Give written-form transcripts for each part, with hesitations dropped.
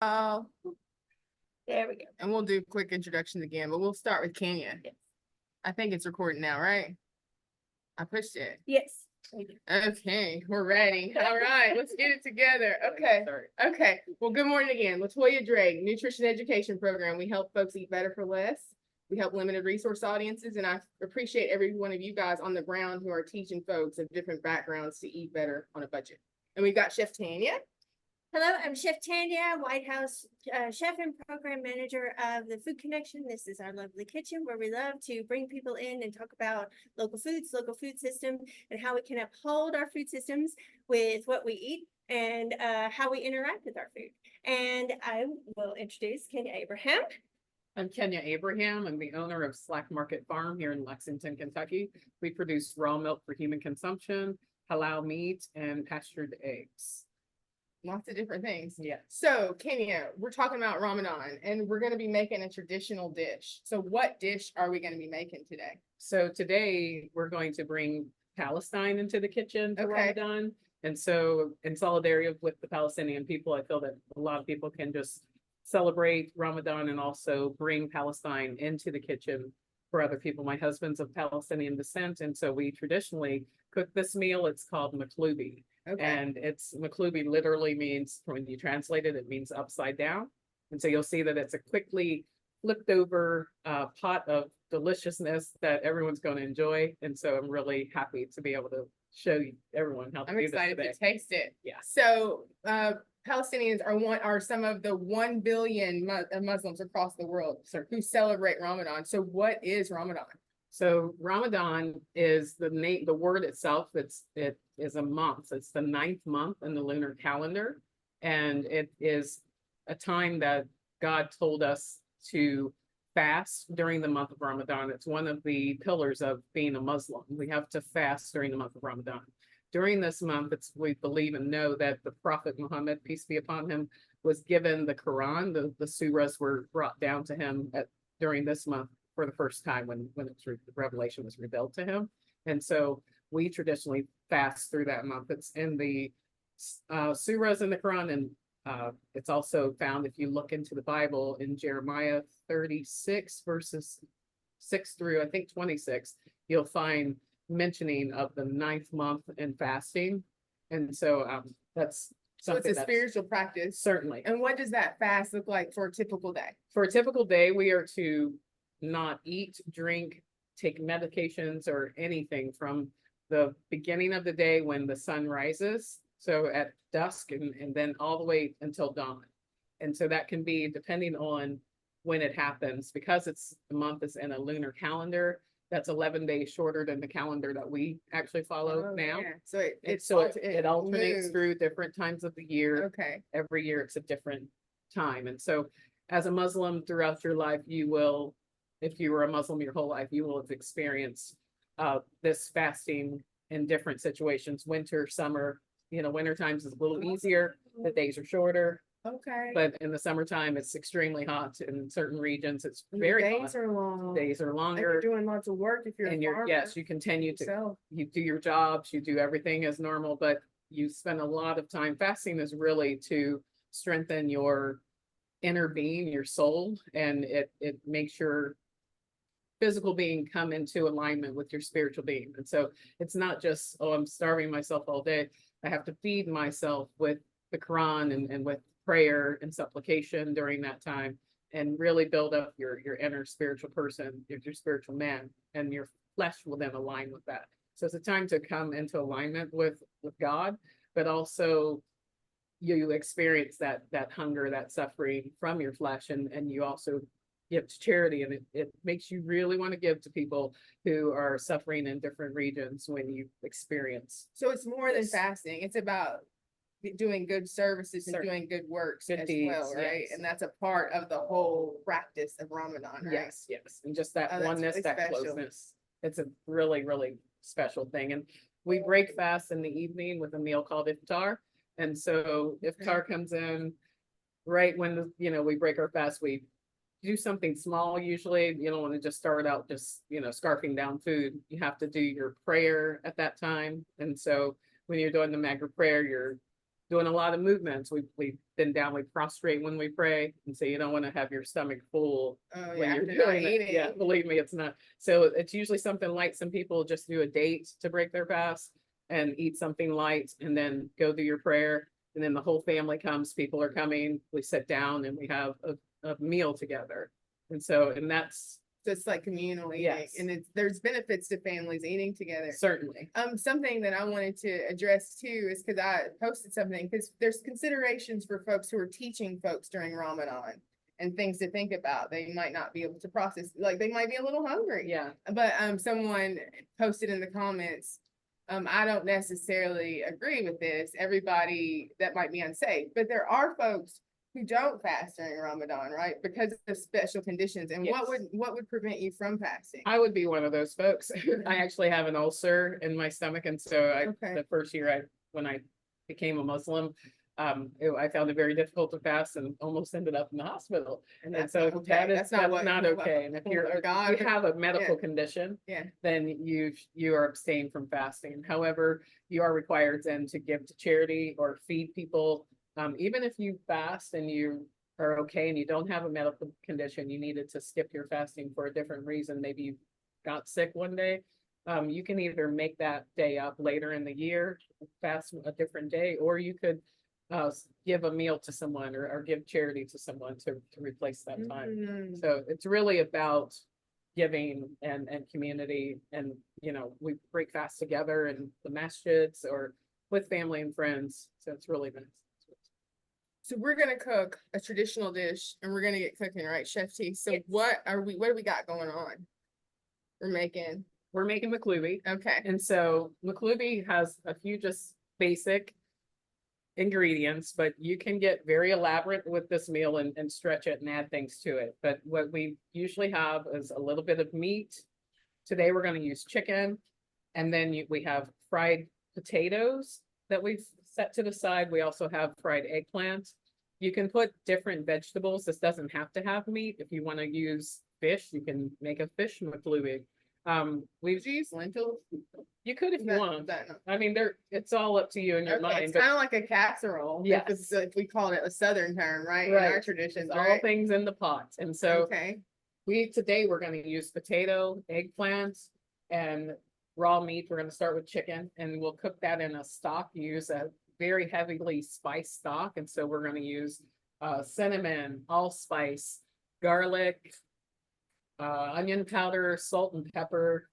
Oh, There we go. and we'll do quick introductions again, but we'll start with Kenya. Yes. I think it's recording now, right? I pushed it. Yes. Okay, we're ready. All right, let's get it together. Okay. Okay. Well, good morning again. Latoya Drake, Nutrition Education Program. We help folks eat better for less. We help limited resource audiences, and I appreciate every one of you guys on the ground who are teaching folks of different backgrounds to eat better on a budget. And we've got Chef Tanya. Hello, I'm Chef Tanya, White House Chef and Program Manager of the Food Connection. This is our lovely kitchen where we love to bring people in and talk about local foods, local food system, and how we can uphold our food systems with what we eat and how we interact with our food. And I will introduce Kenya Abraham. I'm Kenya Abraham. I'm the owner of Slack Market Farm here in Lexington, Kentucky. We produce raw milk for human consumption, halal meat, and pastured eggs. Lots of different things. Yeah. So, Kenya, we're talking about Ramadan, and we're going to be making a traditional dish. So, what dish are we going to be making today? So today we're going to bring Palestine into the kitchen for Okay. Ramadan. And so in solidarity with the Palestinian people, I feel that a lot of people can just celebrate Ramadan and also bring Palestine into the kitchen for other people. My husband's of Palestinian descent, and so we traditionally cook this meal. It's called maklubi. Okay. And it's maklubi literally means, when you translate it, it means upside down. And so you'll see that it's a quickly flipped over pot of deliciousness that everyone's going to enjoy. And so I'm really happy to be able to show you everyone how to I'm do this excited today. to taste it. Yeah. So, Palestinians are some of the 1 billion Muslims across the world who celebrate Ramadan. So, what is Ramadan? So Ramadan is the name, the word itself, it is a month. It's the 9th month in the lunar calendar. And it is a time that God told us to fast during the month of Ramadan. It's one of the pillars of being a Muslim. We have to fast during the month of Ramadan. During this month, we believe and know that the Prophet Muhammad, peace be upon him, was given the Quran. The surahs were brought down to him during this month for the first time when the revelation was revealed to him. And so we traditionally fast through that month. It's in the surahs in the Quran, and it's also found if you look into the Bible in Jeremiah 36 verses 6 through I think 26, you'll find mentioning of the 9th month in fasting. And so that's So, something it's a spiritual practice. certainly. And what does that fast look like for a typical day? For a typical day, we are to not eat, drink, take medications or anything from the beginning of the day when the sun rises. So at dusk and then all the way until dawn. And so that can be depending on when it happens, because the month is in a lunar calendar. That's 11 days shorter than the calendar that we actually follow now. Yeah. So it alternates moves. through different times of the year. Okay. Every year it's a different time. And so as a Muslim throughout your life, you will, if you were a Muslim your whole life, you will have experienced this fasting in different situations. Winter, summer, winter times is a little easier. The days are shorter. Okay. But in the summertime, it's extremely hot. In certain regions, it's And very the hot. days are long. Days are And longer. you're doing lots of work if you're And a farmer. yes, you continue to, So, you do your jobs, you do everything as normal, but you spend a lot of time. Fasting is really to strengthen your inner being, your soul, and it makes your physical being come into alignment with your spiritual being. And so it's not just, oh, I'm starving myself all day. I have to feed myself with the Quran and with prayer and supplication during that time, and really build up your inner spiritual person, your spiritual man, and your flesh will then align with that. So it's a time to come into alignment with God, but also you experience that hunger, that suffering from your flesh, and you also give to charity, and it makes you really want to give to people who are suffering in different regions when you experience. so it's more than Yes. fasting. It's about doing good services and Certainly. doing good works Good as deeds, well, right? yes. And that's a part of the whole practice of Ramadan, right? Yes, and just that Oh, that's oneness, really that special. closeness. It's a really, really special thing. And we break fast in the evening with a meal called iftar. And so iftar comes in right when we break our fast. We do something small usually. You don't want to just start out just scarfing down food. You have to do your prayer at that time. And so when you're doing the Maghrib prayer, you're doing a lot of movements. We've been down, we prostrate when we pray, and so you don't want to have your stomach full Oh, when yeah, you're after not doing it. eating. Yeah, believe me, it's not. So it's usually something light. Some people just do a date to break their fast and eat something light and then go do your prayer. And then the whole family comes, people are coming, we sit down and we have a meal together. And so, and that's So it's like communal eating, Yes. and there's benefits to families eating together. certainly, Something that I wanted to address too is because I posted something, because there's considerations for folks who are teaching folks during Ramadan and things to think about. They might not be able to process, like they might be a little hungry. yeah. But someone posted in the comments, I don't necessarily agree with this. Everybody that might be unsafe, but there are folks who don't fast during Ramadan, right? Because of special conditions. And Yes. what would prevent you from fasting? I would be one of those folks. I actually have an ulcer in my stomach, and so Okay. the first year when I became a Muslim, I found it very difficult to fast and almost ended up in the hospital. And And that's so not okay. that's not okay. And if what God- you have a medical yeah. condition, Yeah. then you are abstained from fasting. However, you are required then to give to charity or feed people. Even if you fast and you are okay and you don't have a medical condition, you needed to skip your fasting for a different reason. Maybe you got sick one day. You can either make that day up later in the year, fast a different day, or you could give a meal to someone or give charity to someone to replace that time. Mm. So it's really about giving and community, and we break fast together in the masjids or with family and friends. So it's really nice. So we're gonna cook a traditional dish and we're gonna get cooking, right, Chef T? So Yes. what do we got going on? We're making, We're making makloubi. okay, And so makloubi has a few just basic ingredients, but you can get very elaborate with this meal and stretch it and add things to it. But what we usually have is a little bit of meat. Today, we're going to use chicken. And then we have fried potatoes that we've set to the side. We also have fried eggplant. You can put different vegetables. This doesn't have to have meat. If you want to use fish, you can make a fish makloubi. would you use lentils? You could if Is you that- want. that- I mean, it's all up to you and your Okay, mind, it's but kind of like a casserole. Yes. If we called it a southern term, right? In our Right. traditions, it's all right? things in the pot. And so Okay, today we're going to use potato, eggplant, and raw meat. We're going to start with chicken, and we'll cook that in a stock. Use a very heavily spiced stock. And so we're going to use cinnamon, allspice, garlic, onion powder, salt and pepper,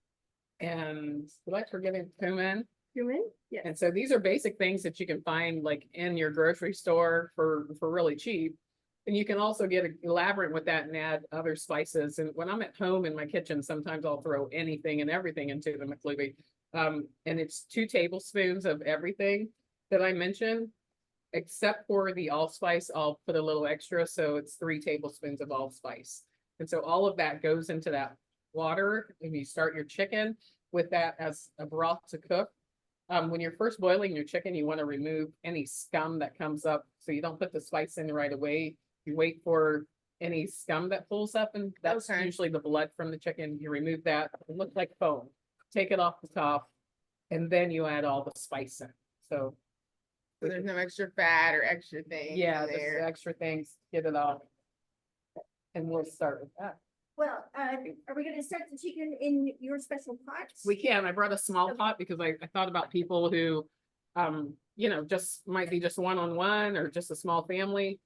and did I forget cumin? Cumin? Yes. And so these are basic things that you can find like in your grocery store for really cheap. And you can also get elaborate with that and add other spices. And when I'm at home in my kitchen, sometimes I'll throw anything and everything into the makloubi. And it's 2 tablespoons of everything that I mentioned, except for the allspice. I'll put a little extra, so it's 3 tablespoons of allspice. And so all of that goes into that water. And you start your chicken with that as a broth to cook. When you're first boiling your chicken, you want to remove any scum that comes up. So you don't put the spice in right away. You wait for any scum that pulls up, and that's Okay. usually the blood from the chicken. You remove that. It looks like foam. Take it off the top, and then you add all the spice in. So so there's no extra fat or extra things yeah, in just there. extra things, get it off. And we'll start with that. Well, are we gonna start the chicken in your special pots? We can. I brought a small Okay. pot because I thought about people who, just might be just one-on-one or just a small family.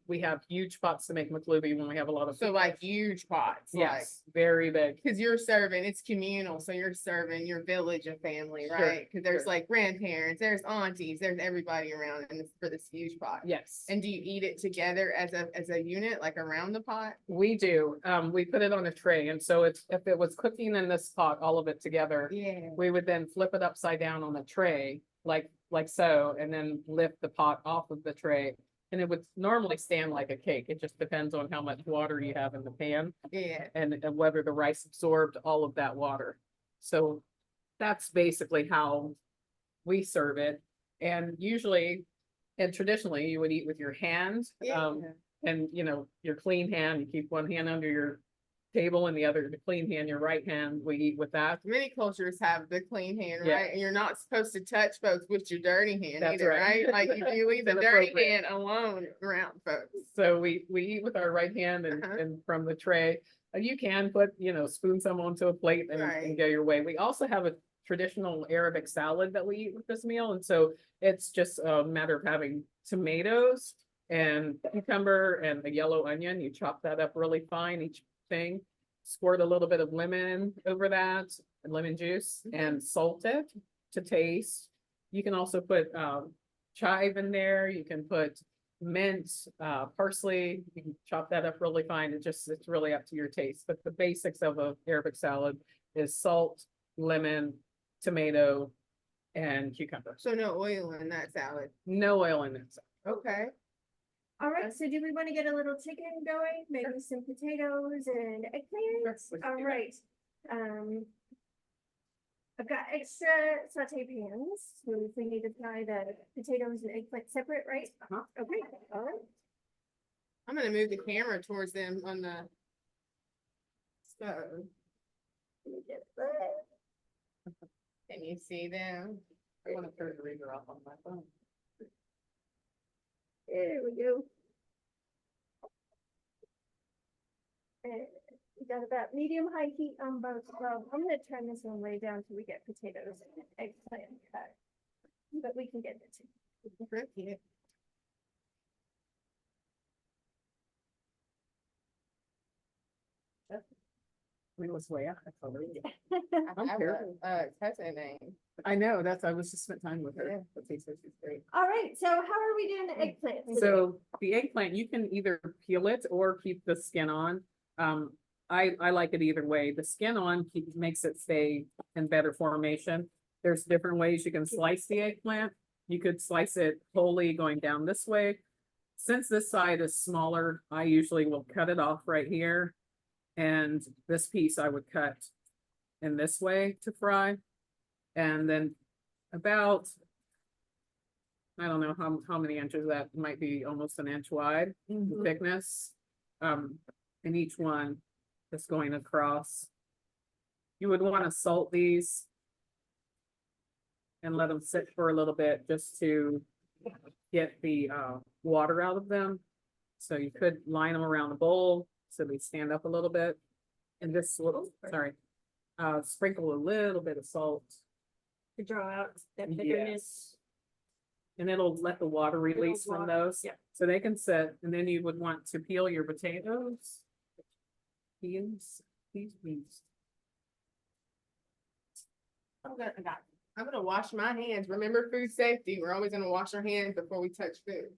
We have huge pots to make makloubi when we have a lot of. So people. like huge pots, like, Yes, very big. cause you're serving, it's communal, so you're serving your village of family, Sure, right? Cause there's sure. like grandparents, there's aunties, there's everybody around for this huge pot. Yes, And do you eat it together as a unit, like around the pot? we do. We put it on a tray. And so if it was cooking in this pot, all of it together, Yeah. we would then flip it upside down on a tray, like so, and then lift the pot off of the tray. And it would normally stand like a cake. It just depends on how much water you have in the pan Yeah, and whether the rice absorbed all of that water. So that's basically how we serve it. And usually, and traditionally, you would eat with your hand. yeah. And your clean hand, you keep one hand under your table and the other, the clean hand, your right hand, we eat with that. Many cultures have the clean hand, Yeah. right? And you're not supposed to touch folks with your dirty hand That's either, right. right? Like you leave the It's dirty inappropriate. hand alone around folks. So we eat with our right hand Uh-huh. and from the tray. You can put, spoon some onto a plate and Right. go your way. We also have a traditional Arabic salad that we eat with this meal. And so it's just a matter of having tomatoes and cucumber and a yellow onion. You chop that up really fine, each thing. Squirt a little bit of lemon over that, lemon juice, and salt it to taste. You can also put chive in there. You can put mint, parsley. You can chop that up really fine. It's really up to your taste. But the basics of a Arabic salad is salt, lemon, tomato, and cucumber. So no oil in that salad. No oil in it. Okay. All right, so do we want to get a little chicken going? Maybe some potatoes and eggplants? Let's All do that. right. I've got extra saute pans, so if we need to fry the potatoes and eggplant separate, right? Uh-huh. Okay, all right. I'm gonna move the camera towards them on the stove. Let me get that. Can you see them? I want to turn the reader off on my phone. There we go. And we got about medium-high heat on both. Well, I'm gonna turn this one way down till we get potatoes and eggplant cut. But we can get it too. Yeah. We was way out. That's already. I have terrible. a cousin name. I know, I was just spent time with her. But she said she's great. All right, so how are we doing the eggplant? today? So the eggplant, you can either peel it or keep the skin on. I like it either way. The skin on makes it stay in better formation. There's different ways you can slice the eggplant. You could slice it wholly going down this way. Since this side is smaller, I usually will cut it off right here. And this piece I would cut in this way to fry. And then about, I don't know how many inches that might be, almost an inch wide in thickness. And each one that's going across. You would want to salt these and let them sit for a little bit just to get the water out of them. So you could line them around the bowl so they stand up a little bit. And this little, sprinkle a little bit of salt. To draw out that Yes. bitterness. And it'll let the water release from water, those. yeah. So they can sit, and then you would want to peel your potatoes. Peas. I'm gonna wash my hands. Remember food safety. We're always gonna wash our hands before we touch food.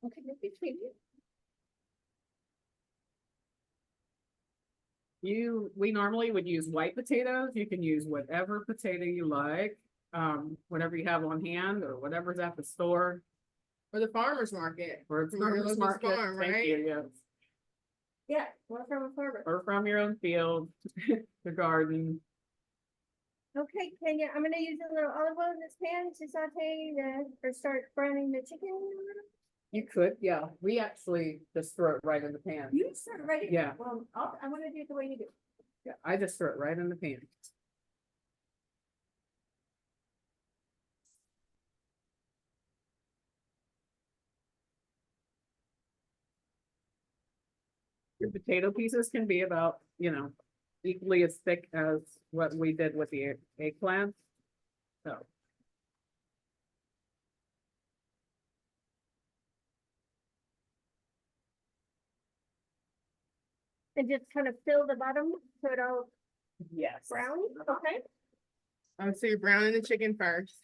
Okay, between you. We normally would use white potatoes. You can use whatever potato you like. Whatever you have on hand or whatever's at the store Or the farmer's market. or it's From your farmer's local market. farm, Thank right? you, yes. Yeah, one from a farmer. Or from your own field, the garden. Okay, Kenya, I'm gonna use a little olive oil in this pan to saute or start browning the chicken. You could, yeah. We actually just throw it right in the pan. You start ready. Yeah. Well, I'm gonna do it the way you do. Yeah, I just throw it right in the pan. Your potato pieces can be about, equally as thick as what we did with the eggplant. So, And just kind of fill the bottom so it all yes. brown, okay? So you're browning the chicken first.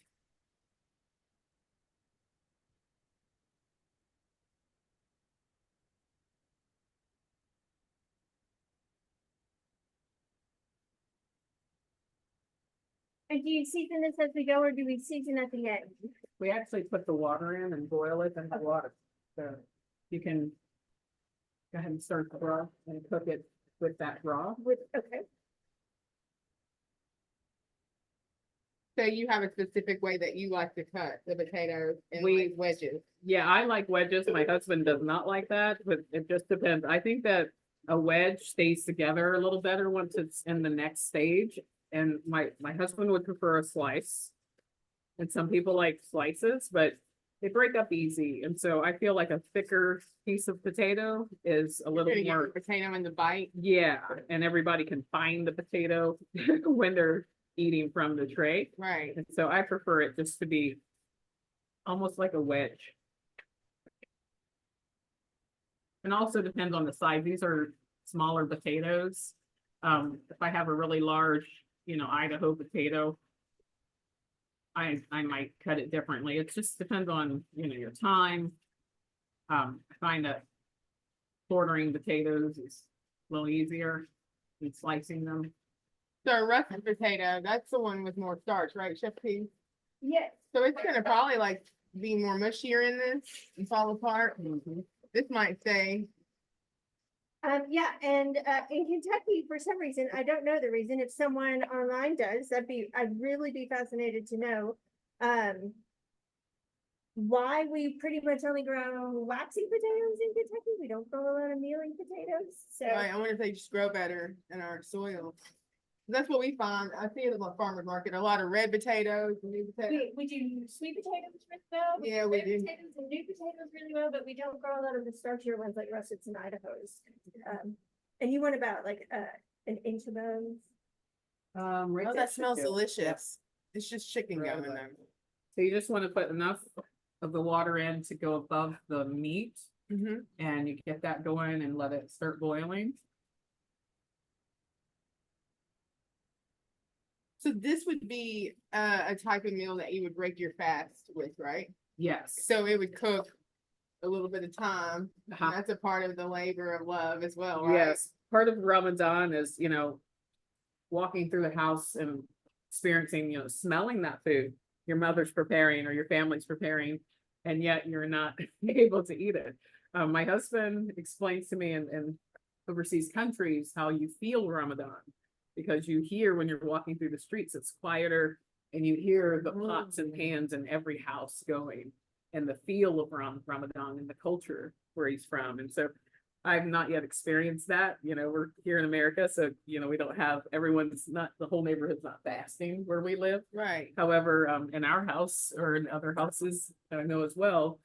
And do you season this as we go, or do we season at the end? We actually put the water in and boil it in the water. So you can go ahead and start the broth and cook it with that broth. With, okay. So you have a specific way that you like to cut the potatoes in We- like wedges. Yeah, I like wedges. My husband does not like that, but it just depends. I think that a wedge stays together a little better once it's in the next stage. And my husband would prefer a slice. And some people like slices, but they break up easy. And so I feel like a thicker piece of potato is a You're little gonna get more, your potato in the bite. yeah, and everybody can find the potato when they're eating from the tray. Right. And so I prefer it just to be almost like a wedge. And also depends on the size. These are smaller potatoes. If I have a really large, Idaho potato, I might cut it differently. It just depends on, your time. I find that quartering potatoes is a little easier than slicing them. So a russet potato, that's the one with more starch, right, Chef P? Yes. So it's gonna probably like be more mushier in this and fall apart. This might stay. Yeah, and in Kentucky, for some reason, I don't know the reason, if someone online does, I'd really be fascinated to know. Why we pretty much only grow waxy potatoes in Kentucky. We don't grow a lot of mealy potatoes, so. Right, I wonder if they just grow better in our soil. That's what we find. I see it at the farmer's market, a lot of red potatoes, and new potatoes. We do sweet potatoes really well. Yeah, we red do. Potatoes and new potatoes really well, but we don't grow a lot of the starchier ones like russets and Idahos. And you want about like an inch of those. Right Oh, there that smells should do. delicious. It's just chicken Right. going there. So you just want to put enough of the water in to go above the meat, Mm-hmm. and you get that going and let it start boiling. So this would be a type of meal that you would break your fast with, right? Yes. So it would cook a little bit of time. And Uh-huh. that's a part of the labor of love as well, right? Yes, part of Ramadan is, walking through the house and experiencing, smelling that food your mother's preparing or your family's preparing, and yet you're not able to eat it. My husband explains to me in overseas countries how you feel Ramadan, because you hear when you're walking through the streets, it's quieter, and you hear the pots and pans in every house going, and the feel of Ramadan and the culture where he's from. And so I've not yet experienced that. We're here in America, so we don't have the whole neighborhood's not fasting where we live. Right. However, in our house or in other houses that I know as well,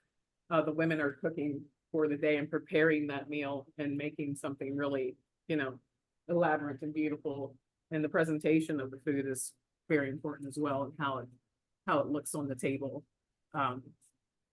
the women are cooking for the day and preparing that meal and making something really, elaborate and beautiful. And the presentation of the food is very important as well, and how it looks on the table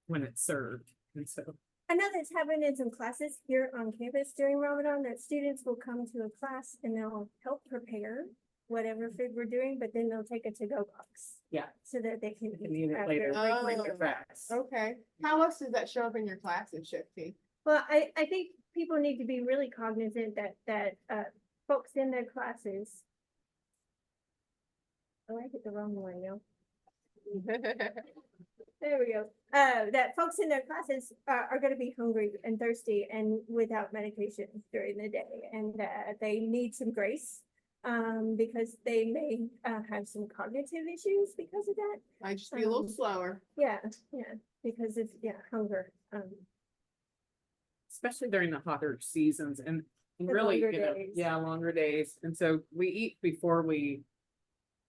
when it's served. And so I know that's happened in some classes here on campus during Ramadan, that students will come to a class and they'll help prepare whatever food we're doing, but then they'll take a to-go box. Yeah. So that they can and eat eat it after. later. Oh. Break your fast. Okay. How else does that show up in your classes, Chef T? Well, I think people need to be really cognizant that folks in their classes. Oh, I hit the wrong one now. There we go. That folks in their classes are going to be hungry and thirsty and without medication during the day, and they need some grace because they may have some cognitive issues because of that. Might just be a little slower. Yeah, because of hunger. Especially during the hotter seasons and The really, longer days. longer days. And so we eat before we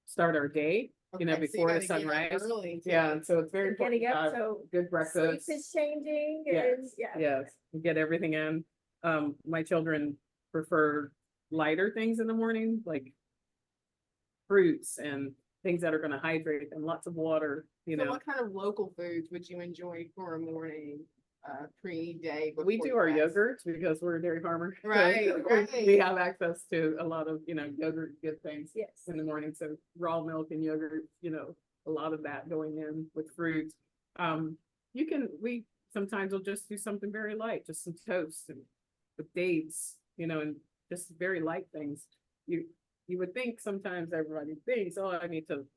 start our day, Okay, so you before the gotta get up sunrise. early, too. Yeah, and so it's very important Getting to up, have so good sleep breakfast. is changing. Yes, And, yeah. yes, get everything in. My children prefer lighter things in the morning, like fruits and things that are gonna hydrate and lots of water, So what kind of local foods would you enjoy for a morning, pre-day? We before do our class? yogurt because we're a dairy farmer. So Right, We right. have access to a lot of, yogurt, good things Yes. in the morning. So raw milk and yogurt, a lot of that going in with fruit. We sometimes will just do something very light, just some toast and with dates, and just very light things. You would think sometimes everybody thinks, oh, I need to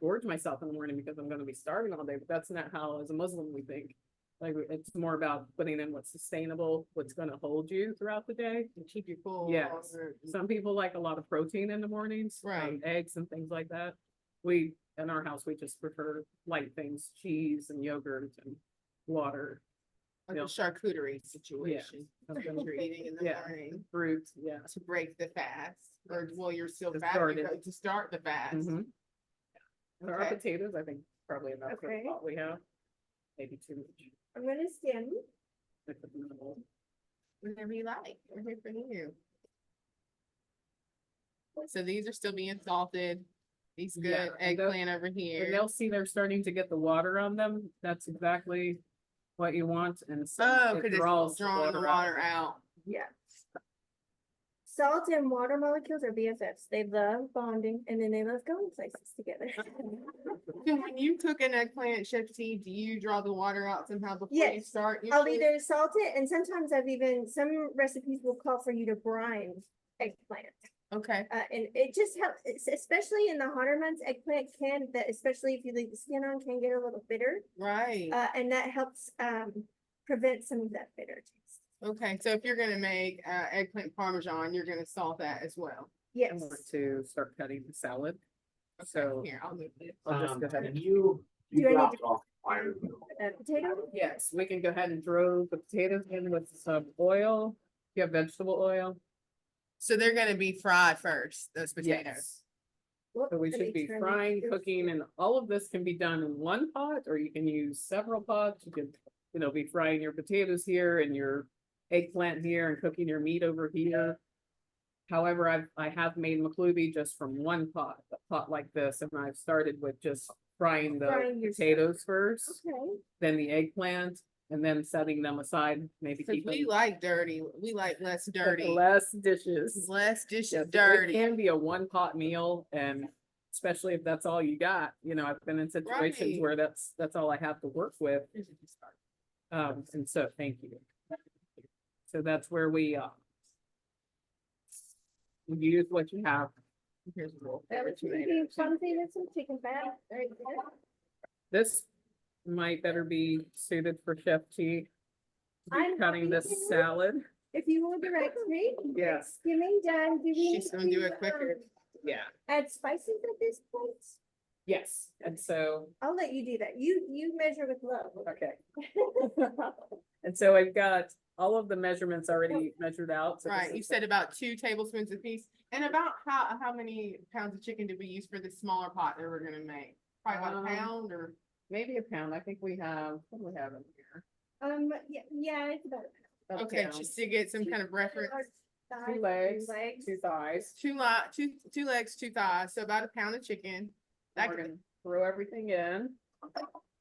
gorge myself in the morning because I'm going to be starving all day, but that's not how, as a Muslim, we think. Like, it's more about putting in what's sustainable, what's going to hold you throughout the day. And keep you full. Yes. longer. Some people like a lot of protein in the mornings, Right. eggs and things like that. We, in our house, we just prefer light things, cheese and yogurt and water. Like a Milk. charcuterie situation. something What you're eating in the Yeah. morning Fruit, yeah. to break the fast, or well, you're still To fast, start it. to start the fast. Mhm. And our Okay. potatoes, I think probably enough for Okay. what we have. Maybe too much. I'm gonna stand. if it's minimal. Whatever you like, we're here for you. So these are still being salted. These good Yeah, and those- eggplant over And here. they'll see they're starting to get the water on them. That's exactly what you want, and so Oh, it cause draws it's drawing the water out. Yeah. Salt and water molecules are BFFs. They love bonding and then they love going places together. So when you cook an eggplant, Chef T, do you draw the water out somehow before you Yes. start? I'll usually? either salt it and sometimes some recipes will call for you to brine eggplant. Okay, And it just helps, especially in the hotter months, eggplant especially if you leave the skin on, can get a little bitter. right. And that helps, prevent some of that bitter taste. Okay, so if you're gonna make eggplant parmesan, you're gonna salt that as well. I Yes. want to start cutting the salad. Okay, So here, I'll move this. I'll just go ahead Can and, you Do I need dropped to- off fire. Potato? yes, we can go ahead and throw the potatoes in with some oil. You have vegetable oil? So they're gonna be fried first, those potatoes. Yes. Whoop, So we let should me be turn frying, this- cooking, and all of this can be done in one pot, or you can use several pots. You could, be frying your potatoes here and your eggplant here and cooking your meat over here. However, I have made McCluby just from one pot, a pot like this, and I've started with just frying the Frying your stuff. potatoes first, Okay. then the eggplant, and then setting them aside, maybe Cause keep we them like dirty, we like less dirty, less dishes. less dishes Yes, it dirty. can be a one pot meal, and especially if that's all you got, I've been in situations Right. where that's all I have to work with. And so, thank you. So that's where we use what you have. Here's a little That would tomato. be something with some chicken fat. Very good. This might better be suited for Chef T. I'm Cutting happy this to. salad. If you will direct me. Yes. Skimming done. Do we She's need gonna do to, it quicker. Yeah. add spices at this point? Yes, and so, I'll let you do that. You measure with love. okay. And so I've got all of the measurements already measured out. So this Right, you is- said about 2 tablespoons a piece, and about how many pounds of chicken did we use for the smaller pot that we're gonna make? Probably about a pound or, Maybe a pound. I think we have, what do we have in here? Yeah, it's about. About a okay, pound. just to get some kind of reference. Two legs, two thighs. 2 legs, 2 thighs, so about a pound of chicken. That We're could- gonna throw everything in.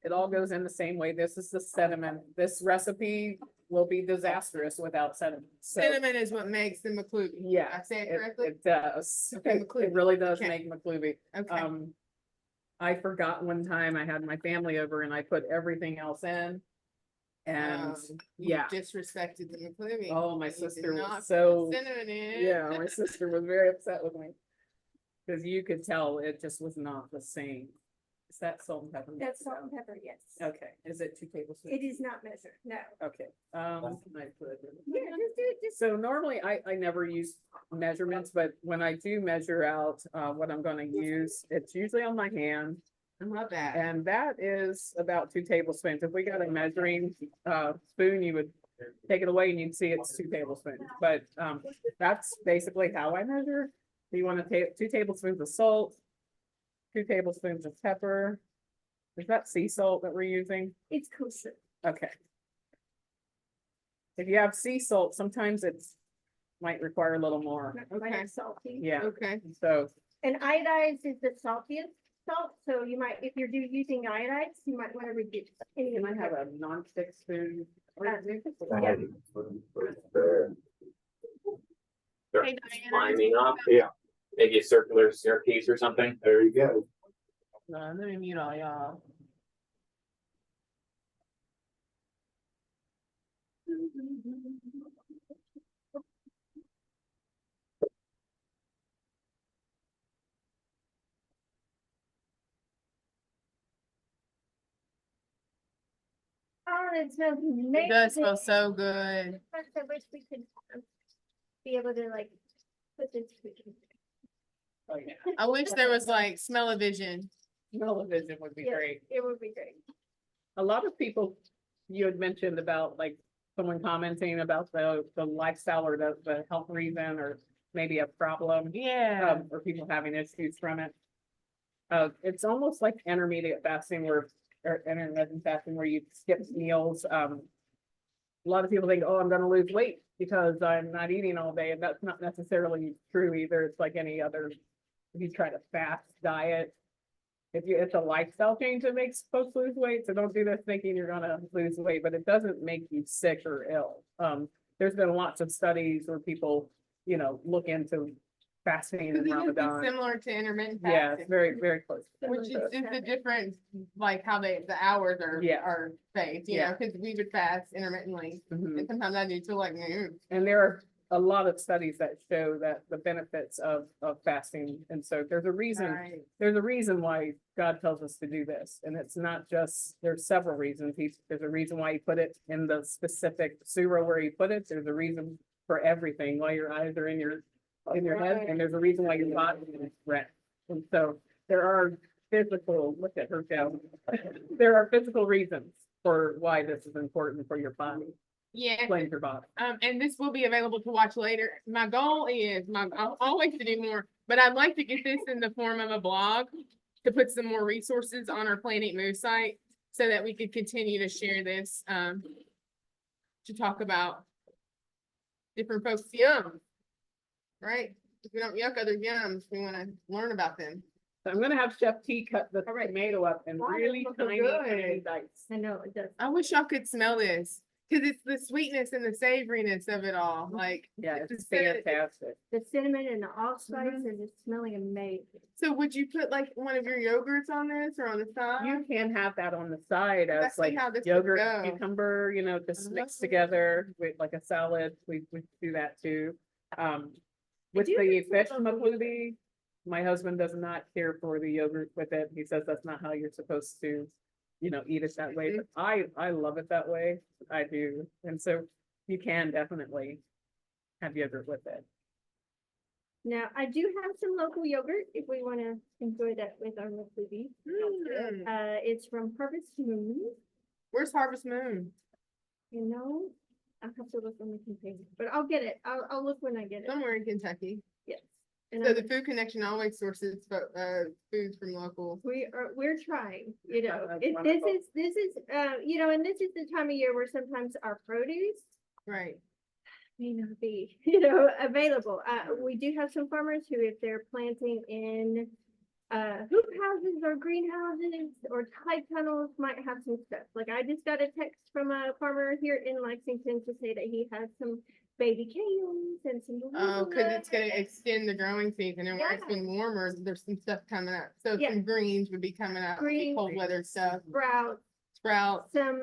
It all goes in the same way. This is the sediment. This recipe will be disastrous without sediment. So, Cinnamon is what makes the McCluby. yeah, I say it it, correctly? it does. Okay, It McCluby. really does Okay. make McCluby. Okay, I forgot one time I had my family over and I put everything else in. And you yeah. disrespected the McCluby. Oh, my You did sister not was put so, cinnamon in. yeah, my sister was very upset with me. Cause you could tell it just was not the same. Is that salt and pepper? That's salt and pepper, yes. Okay, is it 2 tablespoons? It is not measured, no. Okay, can I put it in? Yeah, just do it, just. So normally I never use measurements, but when I do measure out, what I'm gonna use, it's usually on my hand. I love that. And that is about 2 tablespoons. If we got a measuring, spoon, you would take it away and you'd see it's 2 tablespoons. But, that's basically how I measure. So you wanna take 2 tablespoons of salt, 2 tablespoons of pepper. Is that sea salt that we're using? It's kosher. Okay. If you have sea salt, sometimes it's might require a little more. Not quite Okay. as salty. Yeah, Okay, so, And iodized is the saltiest salt, so you might, if you're using iodized, you might want to reduce. any can of I the have pepper. a non-stick spoon? Yeah. Start Hey, Diana. climbing up, yeah, maybe a circular staircase or something, there you go. let me mute all y'all. Oh, it smells amazing. It does smell so good. I wish we could be able to like put this. Oh, yeah. I wish there was like smell-o-vision. Television would be Yeah. great. It would be great. A lot of people, you had mentioned about like someone commenting about the lifestyle or the health reason or maybe a problem. Yeah. Or people having issues from it. It's almost like intermediate fasting or intermittent fasting where you skip meals. A lot of people think, oh, I'm gonna lose weight because I'm not eating all day, and that's not necessarily true either. It's like any other, if you try to fast diet. It's a lifestyle change that makes folks lose weight, so don't do this thinking you're gonna lose weight, but it doesn't make you sick or ill. There's been lots of studies where people, look into fasting Because and this is Ramadan. similar to intermittent Yeah, it's fasting, very, very close. which is the difference, like how the hours Yeah. are spaced, Yeah. because we would fast intermittently. Mhm. And sometimes I do till like noon. And there are a lot of studies that show that the benefits of fasting. And so there's a reason, Right. why God tells us to do this. And it's not just, there's several reasons. There's a reason why he put it in the specific surah where he put it. There's a reason for everything, why your eyes are in your head, and there's a reason why your body is rest. And so there are physical, look at her go. There are physical reasons for why this is important for your body, Yeah. cleanse your body. And this will be available to watch later. My goal is, I'm always to do more, but I'd like to get this in the form of a blog to put some more resources on our Planet Move site so that we could continue to share this, to talk about different folks' yums, right? If we don't yuck other yums, we want to learn about them. So I'm gonna have Chef T cut the All right. tomato up in Wow, that's really looking tiny, good. tiny dice. I know it does. I wish y'all could smell this, because it's the sweetness and the savoriness of it all, like. Yeah, it's just so- fantastic. The cinnamon and the allspice is just smelling amazing. So would you put like one of your yogurts on this or on the side? You can have that on the side Let's as see like how this would yogurt, go. cucumber, just mixed Uh-huh. together with like a salad. We do that too. With do the think fish some of those- makludi, my husband does not care for the yogurt with it. He says that's not how you're supposed to, eat it that way. But I love it that way. I do. And so you can definitely have yogurt with it. Now, I do have some local yogurt if we want to enjoy that with our local beef. Mm. It's from Harvest Moon, Where's Harvest Moon? I'll have to look on the container, but I'll get it. I'll look when I get it. Somewhere in Kentucky. Yes. And So I'm- the Food Connection always sources foods from local. we're trying, That's this wonderful. is, and this is the time of year where sometimes our produce Right. may not be, available. We do have some farmers who, if they're planting in hoop houses or greenhouses or tide tunnels, might have some stuff. Like I just got a text from a farmer here in Lexington to say that he has some baby kales and some. Oh, cause it's gonna arugula. extend the growing season and where it's been warmer, there's some stuff coming up. So Yeah. some greens would be coming up, the Greens. cold weather stuff, Sprouts. sprouts. Some,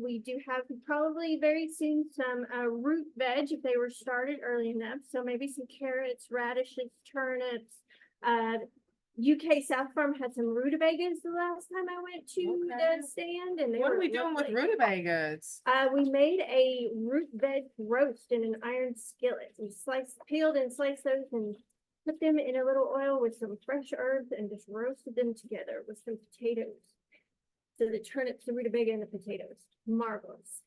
we do have probably very soon some, root veg if they were started early enough. So maybe some carrots, radishes, turnips. UK South Farm had some rutabagas the last time I went to Okay. the stand and they What are were we doing with lovely. rutabagas? We made a root veg roast in an iron skillet. We peeled and sliced those and put them in a little oil with some fresh herbs and just roasted them together with some potatoes. So the turnips, the rutabaga, and the potatoes, marvelous.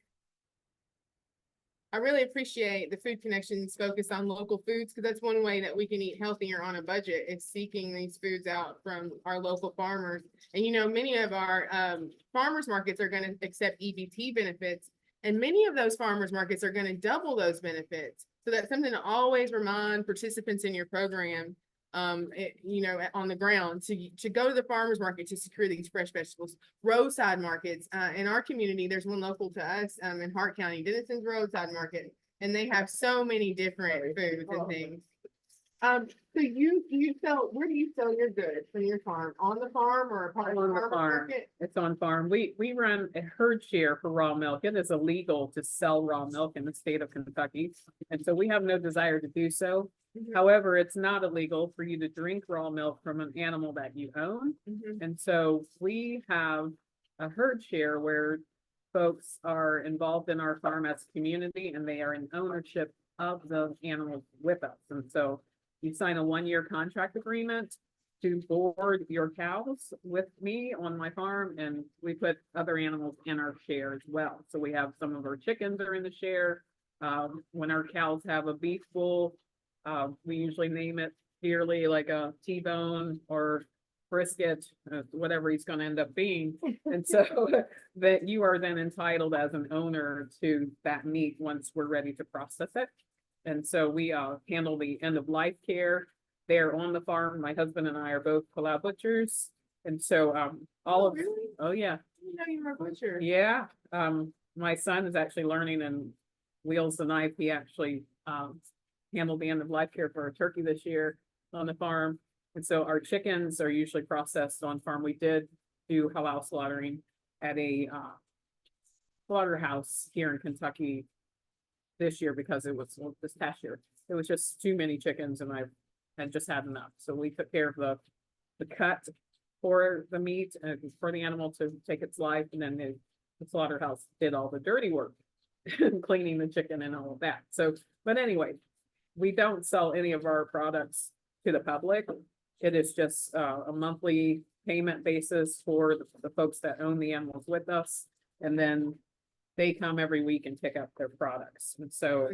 I really appreciate the Food Connection's focus on local foods, because that's one way that we can eat healthier on a budget, is seeking these foods out from our local farmers. And many of our farmers markets are gonna accept EBT benefits, and many of those farmers markets are gonna double those benefits. So that's something to always remind participants in your program, on the ground, to go to the farmers market to secure these fresh vegetables. Roadside markets, in our community, there's one local to us, in Hart County, Dennison's Roadside Market, and they have so many different foods and things. So you sell, where do you sell your goods from your farm? On the farm or a part of the On the farmer's farm. market? It's on farm. We run a herd share for raw milk. It is illegal to sell raw milk in the state of Kentucky. And so we have no desire to do so. Mhm. However, it's not illegal for you to drink raw milk from an animal that you own. Mhm. And so we have a herd share where folks are involved in our farm as a community and they are in ownership of the animals with us. And so you sign a 1-year contract agreement to board your cows with me on my farm, and we put other animals in our share as well. So we have some of our chickens are in the share. When our cows have a beef bull, we usually name it dearly, like a T-bone or brisket, whatever he's gonna end up being. And so that you are then entitled as an owner to that meat once we're ready to process it. And so we handle the end of life care there on the farm. My husband and I are both halal butchers. And so all of, Really? oh yeah, You know, you're a butcher. yeah. My son is actually learning and wields the knife. He actually handled the end of life care for a turkey this year on the farm. And so our chickens are usually processed on farm. We did do halal slaughtering at a slaughterhouse here in Kentucky this year because it was, well, this past year, it was just too many chickens and I had just had enough. So we took care of the cut for the meat and for the animal to take its life. And then the slaughterhouse did all the dirty work, cleaning the chicken and all of that. So, but anyway, we don't sell any of our products to the public. It is just a monthly payment basis for the folks that own the animals with us. And then they come every week and pick up their products. And so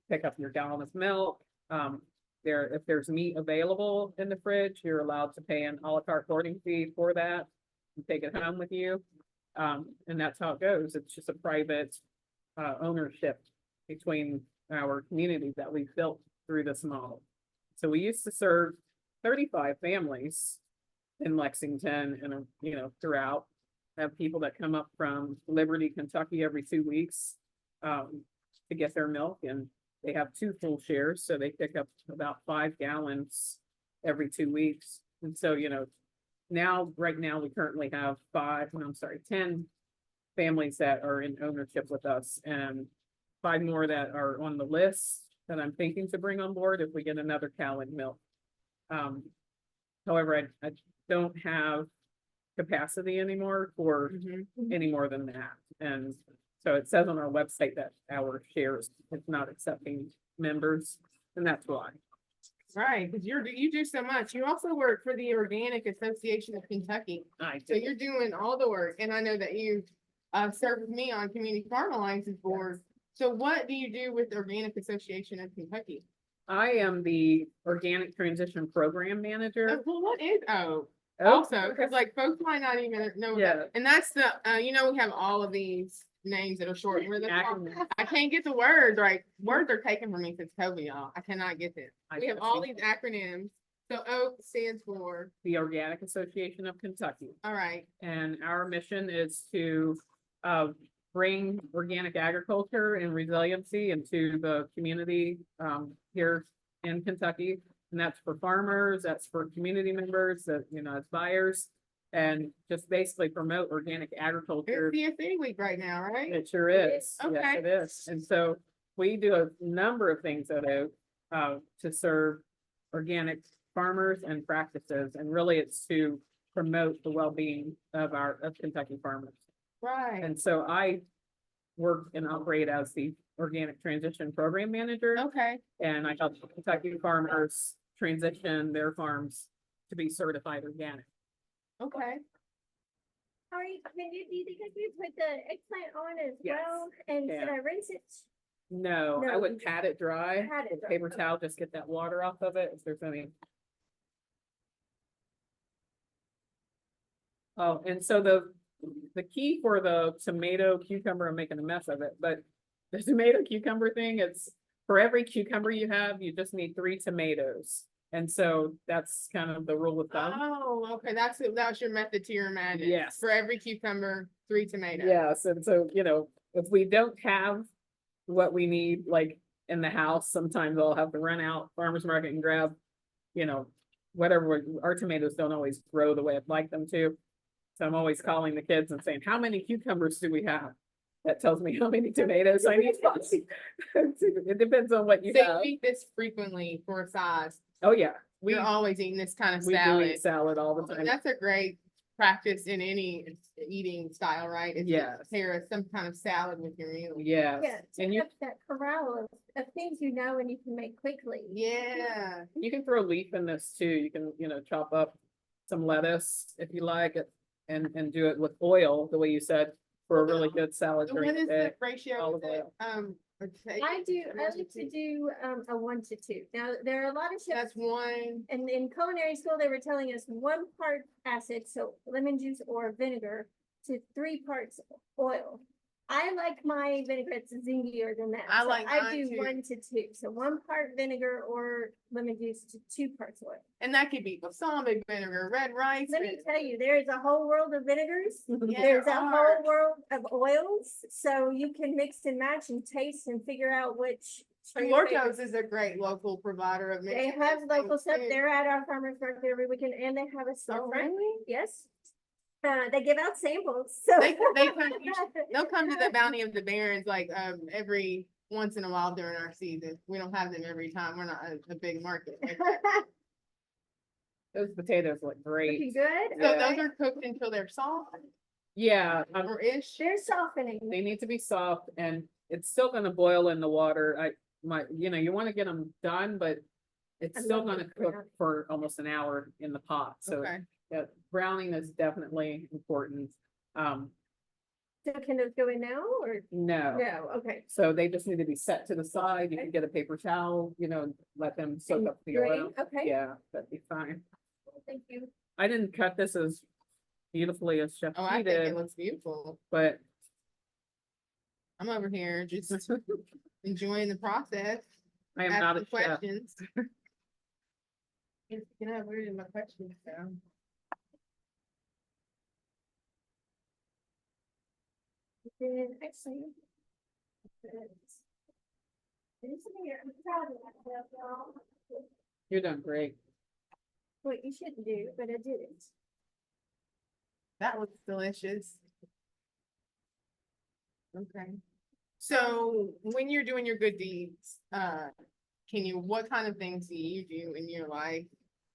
pick up your gallon of milk. If there's meat available in the fridge, you're allowed to pay an a la carte boarding fee for that and take it home with you. And that's how it goes. It's just a private ownership between our community that we've built through this model. So we used to serve 35 families in Lexington and, you know, throughout. Have people that come up from Liberty, Kentucky every 2 weeks to get their milk, and they have 2 full shares, so they pick up about 5 gallons every 2 weeks. And so, you know, right now, we currently have 10 families that are in ownership with us and 5 more that are on the list that I'm thinking to bring on board if we get another cow and milk. However, I don't have capacity anymore for any more than that. And so it says on our website that our shares is not accepting members, and that's why. Right, because you do so much. You also work for the Organic Association of Kentucky. So you're doing all the work, and I know that you serve with me on Community Farm Alliance's board. So what do you do with the Organic Association of Kentucky? I am the Organic Transition Program Manager. Well, what is also, because like folks might not even know Yeah. that. And that's the you know, we have all of these names that are short. I can't get the words right. Words are taken from me since COVID, y'all. I cannot get this. We have all these acronyms. So O stands for the Organic Association of Kentucky. All right. And our mission is to bring organic agriculture and resiliency into the community here in Kentucky. And that's for farmers, that's for community members, that, you know, as buyers, and just basically promote organic agriculture. It's CSA week right now, right? It sure is. Okay. Yes, it is. And so we do a number of things at Oak to serve organic farmers and practices. And really it's to promote the well-being of Kentucky farmers. Right. And so I work and operate as the Organic Transition Program Manager. Okay. And I help Kentucky farmers transition their farms to be certified organic. Okay. Are you, do you think I could put the eggplant on as Yes. well? And Yeah. should I rinse it? No, I No. would pat it dry. Pat it with dry. paper towel, just get that water off of it if there's any. Oh, and so the key for the tomato cucumber, I'm making a mess of it, but the tomato cucumber thing, it's for every cucumber you have, you just need 3 tomatoes. And so that's kind of the rule of thumb. Oh, okay. That was your method to your madness. Yes. For every cucumber, 3 tomatoes. Yes, and so, you know, if we don't have what we need, like in the house, sometimes I'll have to run out farmer's market and grab, you know, whatever, our tomatoes don't always grow the way I'd like them to. So I'm always calling the kids and saying, how many cucumbers do we have? That tells me how many tomatoes I need. It depends on what you So have. you eat this frequently for size. Oh, yeah, We're always eating this kind of we do salad. eat salad all the time. That's a great practice in any eating style, right? Is to Yes. pair some kind of salad with your meal. Yes, Yeah, to and you, have that corral of things you know and you can make quickly. Yeah. you can throw leaf in this too. You can, chop up some lettuce if you like it and do it with oil, the way you said, for a really good salad And during what the is day. the ratio? olive Is it, oil. I like to do a 1 to 2. Now, there are a lot of chefs, That's one. and in culinary school, they were telling us 1 part acid, so lemon juice or vinegar, to 3 parts oil. I like my vinaigrettes zingier than that. I so like I mine do too. 1 to 2. So 1 part vinegar or lemon juice to 2 parts oil. And that could be balsamic vinegar, red rice. Let me tell you, there is a whole world of vinegars. Yeah, There's there a are. whole world of oils, so you can mix and match and taste and figure out which. are your favorites. Duarto's is a great local provider of. They have local stuff. They're at our farmers market every weekend, and they have a storefront. really? Yes. They give out samples, so. They'll come to the Bounty of the Barons like every once in a while during our season. We don't have them every time. We're not a big market. like that. Those potatoes look Looking great. good. So Yeah. those are cooked until they're soft Yeah, or ish. They're softening. they need to be soft and it's still gonna boil in the water. You wanna get them done, but it's I still love gonna it cook brown. for almost an hour in the pot, so Okay. yeah, browning is definitely important. So can those go in now or? No, No, okay. so they just need to be set to the side. You can get a paper towel, let them soak And up the drain? oil. Okay. Yeah, that'd be fine. Thank you. I didn't cut this as beautifully as Chef Oh, P I think did, it looks beautiful. but I'm over here just enjoying the process. I am not a asking chef. questions. Where did my questions go? Then actually. I'm proud of myself, y'all. You're doing great. What you shouldn't do, but I did it. That looks delicious. Okay. So when you're doing your good deeds, what kind of things do you do in your life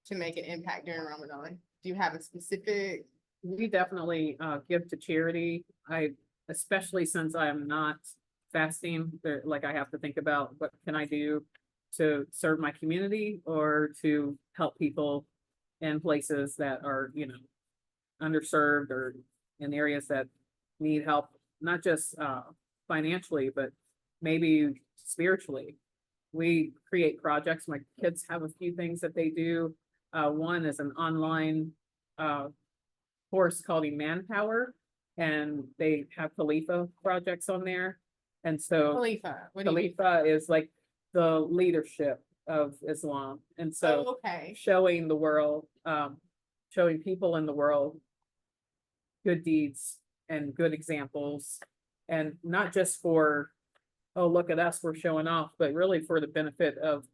to make an impact during Ramadan? Do you have a specific? We definitely give to charity. Especially since I am not fasting, like I have to think about what can I do to serve my community or to help people in places that are, underserved or in areas that need help, not just financially, but maybe spiritually. We create projects. My kids have a few things that they do. One is an online course called Manpower, and they have Khalifa projects on there. And so Khalifa, what do you mean? Khalifa is like the leadership of Islam. And so Oh, okay. showing the world, showing people in the world good deeds and good examples, and not just for, oh, look at us, we're showing off, but really for the benefit of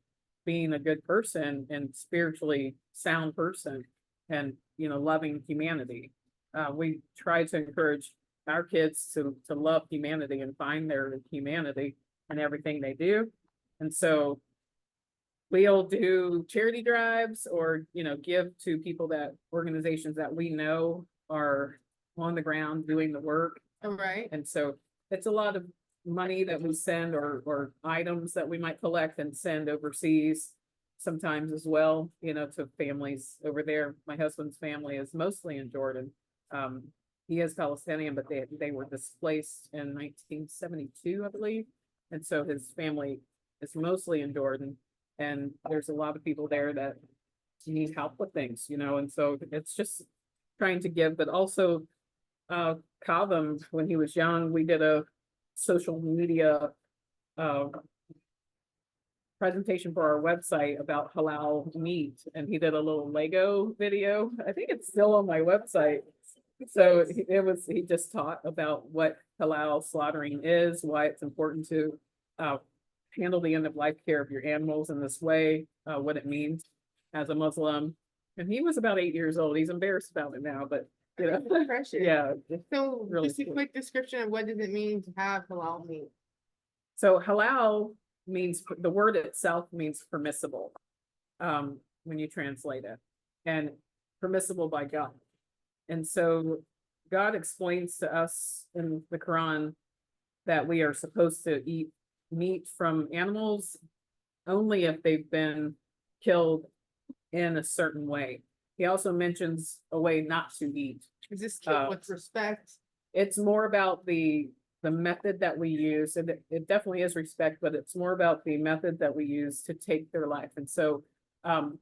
being a good person and spiritually sound person and, loving humanity. We try to encourage our kids to love humanity and find their humanity in everything they do. And so we'll do charity drives or, give to organizations that we know are on the ground doing the work. All right. And so it's a lot of money that we send or items that we might collect and send overseas sometimes as well, to families over there. My husband's family is mostly in Jordan. He is Palestinian, but they were displaced in 1972, I believe. And so his family is mostly in Jordan. And there's a lot of people there that need help with things, and so it's just trying to give, but also Kavem, when he was young, we did a social media presentation for our website about halal meat, and he did a little Lego video. I think it's still on my website. So he just taught about what halal slaughtering is, why it's important to handle the end of life care of your animals in this way, what it means as a Muslim. And he was about 8 years old. He's embarrassed about it now, but Precious. yeah. So Really just a cool. quick description of what does it mean to have halal meat? So halal means, the word itself means permissible, when you translate it, and permissible by God. And so God explains to us in the Quran that we are supposed to eat meat from animals only if they've been killed in a certain way. He also mentions a way not to eat. Is this killed Uh, with respect? It's more about the method that we use, and it definitely is respect, but it's more about the method that we use to take their life. And so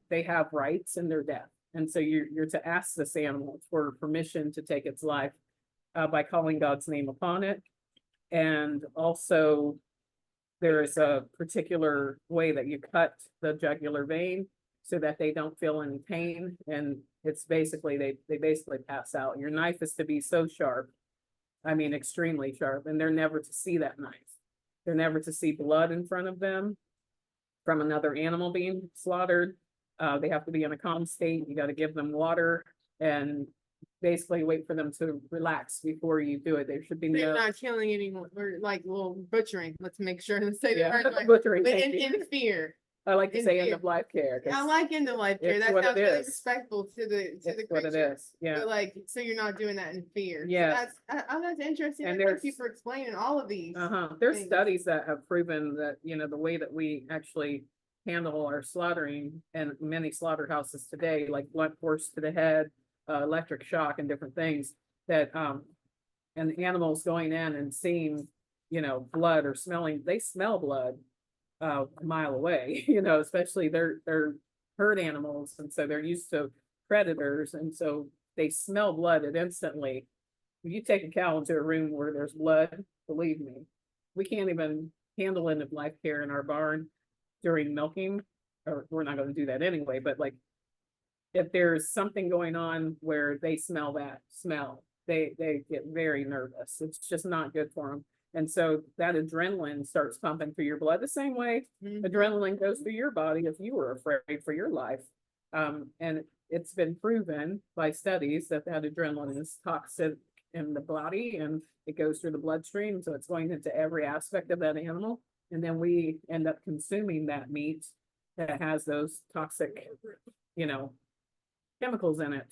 they have rights in their death. And so you're to ask this animal for permission to take its life by calling God's name upon it. And also there is a particular way that you cut the jugular vein so that they don't feel any pain. And it's basically, they basically pass out. Your knife is to be so sharp, I mean, extremely sharp, and they're never to see that knife. They're never to see blood in front of them from another animal being slaughtered. They have to be in a calm state. You got to give them water and basically wait for them to relax before you do it. There should be They're no not killing anyone, or like, well, butchering, let's make sure to say the yeah, right way. butchering. But Thank you. in fear. I like to in say end fear. of life care. 'Cause I like end of life care. it's That what it sounds really is. respectful to the it's what it creature. is. Yeah. But like, so you're not doing that in fear. So Yeah. that's interesting. And And thank you there's- for explaining all of these. There's things. studies that have proven that, the way that we actually handle our slaughtering and many slaughterhouses today, like blunt force to the head, electric shock and different things that, and the animals going in and seeing, blood or smelling, they smell blood a mile away, especially they're herd animals. And so they're used to predators. And so they smell blood and instantly, if you take a cow into a room where there's blood, believe me, we can't even handle end of life care in our barn during milking, or we're not going to do that anyway. But like, if there's something going on where they smell that smell, they get very nervous. It's just not good for them. And so that adrenaline starts pumping through your blood the same way Mhm. adrenaline goes through your body if you were afraid for your life. And it's been proven by studies that adrenaline is toxic in the body and it goes through the bloodstream. So it's going into every aspect of that animal. And then we end up consuming that meat that has those toxic, chemicals in it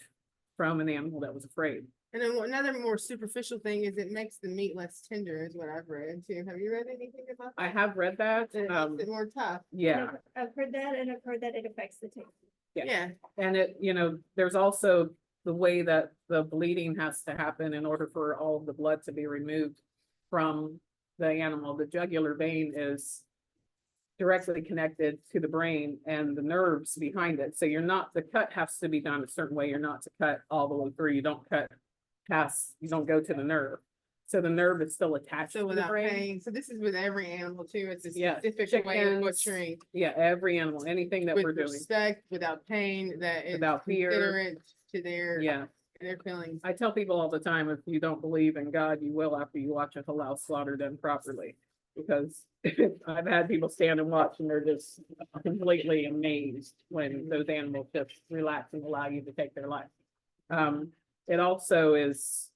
from an animal that was afraid. And then another more superficial thing is it makes the meat less tender, is what I've read too. Have you read anything about that? I have read that. It makes it more tough. Yeah. I've heard that, and I've heard that it affects the taste. Yeah. Yeah. And it, there's also the way that the bleeding has to happen in order for all of the blood to be removed from the animal. The jugular vein is directly connected to the brain and the nerves behind it. So the cut has to be done a certain way. You're not to cut all the way through. You don't cut past, you don't go to the nerve. So the nerve is still attached So to the without brain. pain. So this is with every animal too. It's a Yeah, specific way of chickens, butchering. Yeah, every animal, anything that With we're doing. respect, without pain, that is Without fear. considerate to Yeah. their feelings. I tell people all the time, if you don't believe in God, you will after you watch a halal slaughter done properly. Because I've had people stand and watch and they're just completely amazed when those animals just relax and allow you to take their life. It also is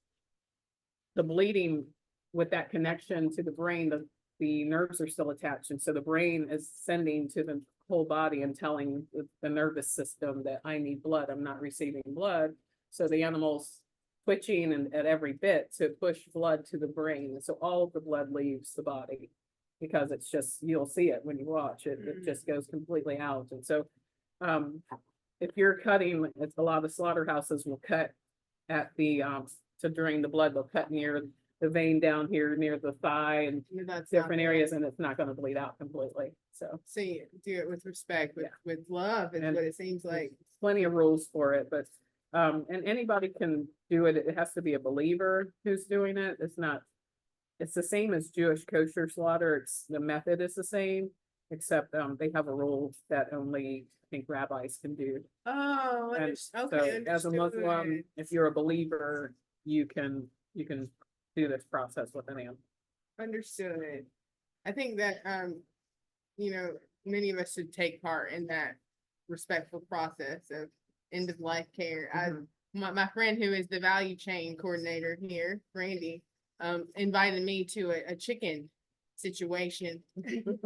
the bleeding with that connection to the brain, the nerves are still attached. And so the brain is sending to the whole body and telling the nervous system that I need blood, I'm not receiving blood. So the animal's twitching and at every bit to push blood to the brain. So all of the blood leaves the body because it's just, you'll see it when you watch it, it just goes completely out. And so if you're cutting, it's a lot of slaughterhouses will cut at the, to drain the blood, they'll cut near the vein down here near the thigh and That's not different good. areas, and it's not going to bleed out completely. So So you do it with respect, Yeah. with love is And what it seems like. there's plenty of rules for it, but and anybody can do it. It has to be a believer who's doing it. It's the same as Jewish kosher slaughter. The method is the same, except they have a rule that only I think rabbis can do. Oh, And okay. so as a Muslim, understood. if you're a believer, you can do this process with an animal. Understood. I think that, many of us should take part in that respectful process of end of life care. Mhm. My friend who is the value chain coordinator here, Randy, invited me to a chicken situation.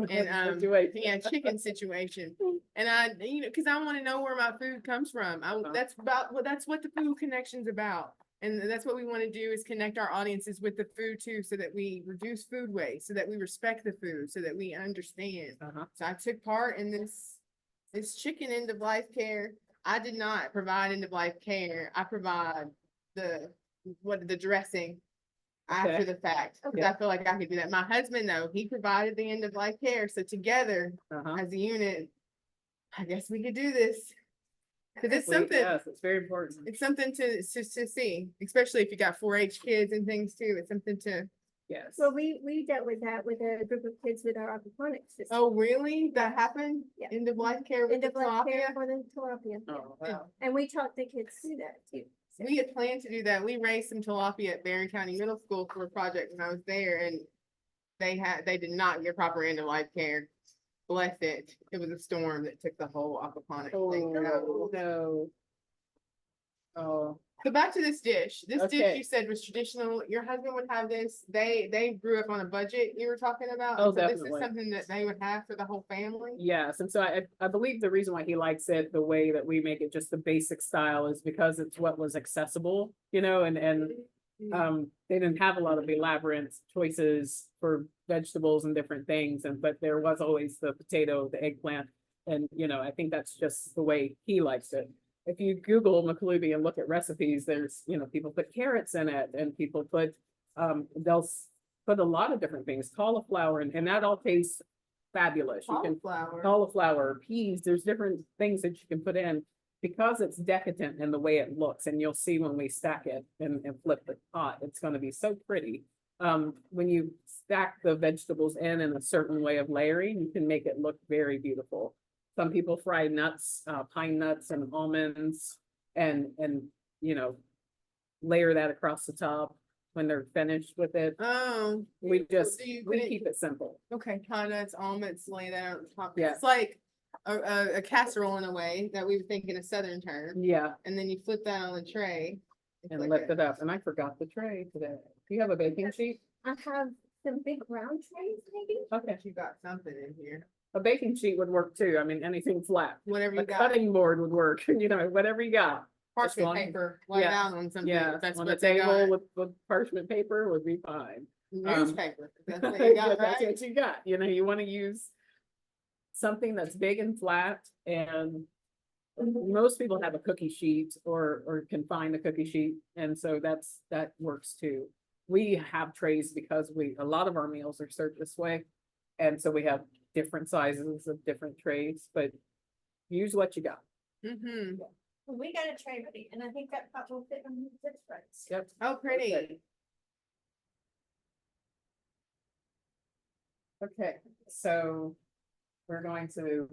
And, Situation. yeah, chicken situation. And cause I want to know where my food comes from. That's what the food connection's about. And that's what we want to do is connect our audiences with the food too, so that we reduce food waste, so that we respect the food, so that we understand. So I took part in this chicken end of life care. I did not provide end of life care. I provide the dressing after Okay. the fact. 'Cause Yeah. I feel like I could do that. My husband though, he provided the end of life care. So together as a unit, I guess we could do this. Cause it's something, Yes, it's very important. it's something to see, especially if you got 4-H kids and things too. It's something to, Yes. Well, we dealt with that with a group of kids with our aquaponics system. oh, really? That happened? Yeah. End of life care with End the of life care tilapia? for the tilapia. Oh, wow. And we taught the kids to do that too. So- We had planned to do that. We raised some tilapia at Barron County Middle School for a project when I was there, and they did not get proper end of life care. Bless it. It was a storm that took the whole aquaponics thing out. No. Oh, So back to this dish. This dish Okay. you said was traditional. Your husband would have this. They grew up on a budget you were talking about. Oh, and so this definitely. is something that they would have for the whole family. yes, and so I believe the reason why he likes it, the way that we make it just the basic style is because it's what was accessible, and they didn't have a lot of elaborate choices for vegetables and different things, but there was always the potato, the eggplant, and I think that's just the way he likes it. If you Google McCluby and look at recipes, there's, people put carrots in it and people put, they'll put a lot of different things, cauliflower, and that all tastes fabulous. You can Cauliflower. cauliflower, peas, there's different things that you can put in because it's decadent in the way it looks, and you'll see when we stack it and flip the pot, it's gonna be so pretty. When you stack the vegetables in a certain way of layering, you can make it look very beautiful. Some people fry nuts, pine nuts and almonds and, layer that across the top when they're finished with it. Oh. We just, So you we put it- keep it simple. Okay, pine nuts, almonds, lay that on top. Yeah. It's like a casserole in a way that we would think in a southern term. Yeah, And then you flip that on the tray. and flip lift it up. And I forgot the tray today. Do you have a baking sheet? I have some big round trays maybe. Okay, You got something in here. a baking sheet would work too. I mean, anything flat. Whatever A you got. cutting board would work, whatever you got. Parchment long- paper, lay yeah, down on something. Yeah, if That's on a what they table got. with parchment paper would be fine. Newspaper. That's what you Yeah, got, that's right? what you got, you wanna use something that's big and flat, and most people have a cookie sheet or can find a cookie sheet, and so that works too. We have trays because a lot of our meals are served this way, and so we have different sizes of different trays, but use what you got. Mm-hmm. We got a tray ready and I think that pot will fit on the fronts. Yep. Oh, pretty. Okay, so we're going to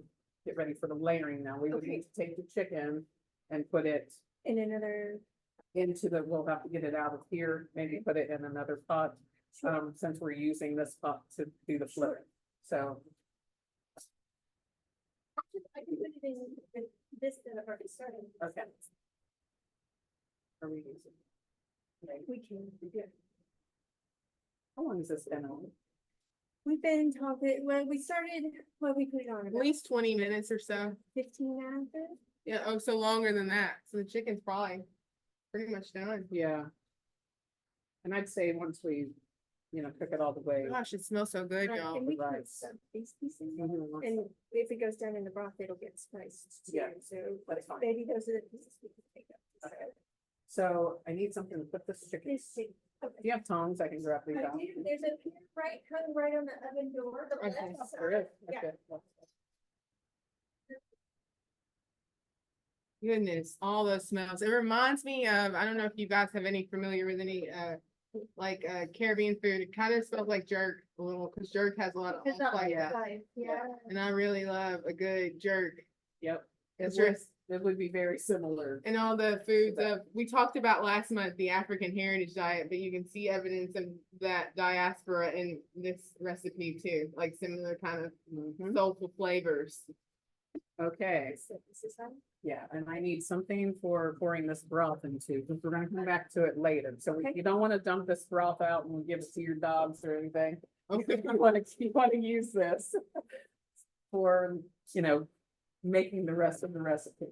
get ready for the layering now. We would Okay. need to take the chicken and put it In another, we'll have to get it out of here, maybe put it in another pot, since we're using this pot to do the flip. So, I can put it in with this that I've already started. okay. Are we using? Okay, We can, yeah. how long has this been on? We've been talking, well, we put it on At about least 20 minutes or so. 15 after. Yeah, oh, so longer than that. So the chicken's probably pretty much done. Yeah. And I'd say once we, cook it all the way. Gosh, it smells so good, Right, y'all. and we right. put some these pieces in. Mhm. And if it goes down in the broth, it'll get spiced too, Yeah, so that's fine. maybe those are the pieces we can take up. Okay. So I need something to put this chicken. This thing. Do you have tongs? I can grab these I out. do, there's a pin hung right on the oven door, the Okay. left There is, side. Yeah. okay. Goodness, all those smells. It reminds me of, I don't know if you guys have any familiar with any, Caribbean food. It kind of smells like jerk a little, because jerk has a lot of It's not allspice. outside, yeah. And I really love a good jerk. Yep. It's It would be very similar. And all the foods we talked about last month, the African heritage diet, but you can see evidence of that diaspora in this recipe too, like similar kind of Mhm. soulful flavors. Okay, So this is how- yeah, and I need something for pouring this broth into, because we're gonna come back to it later. So Okay. you don't wanna dump this broth out and give it to your dogs or anything. Okay. You wanna use this for, making the rest of the recipe.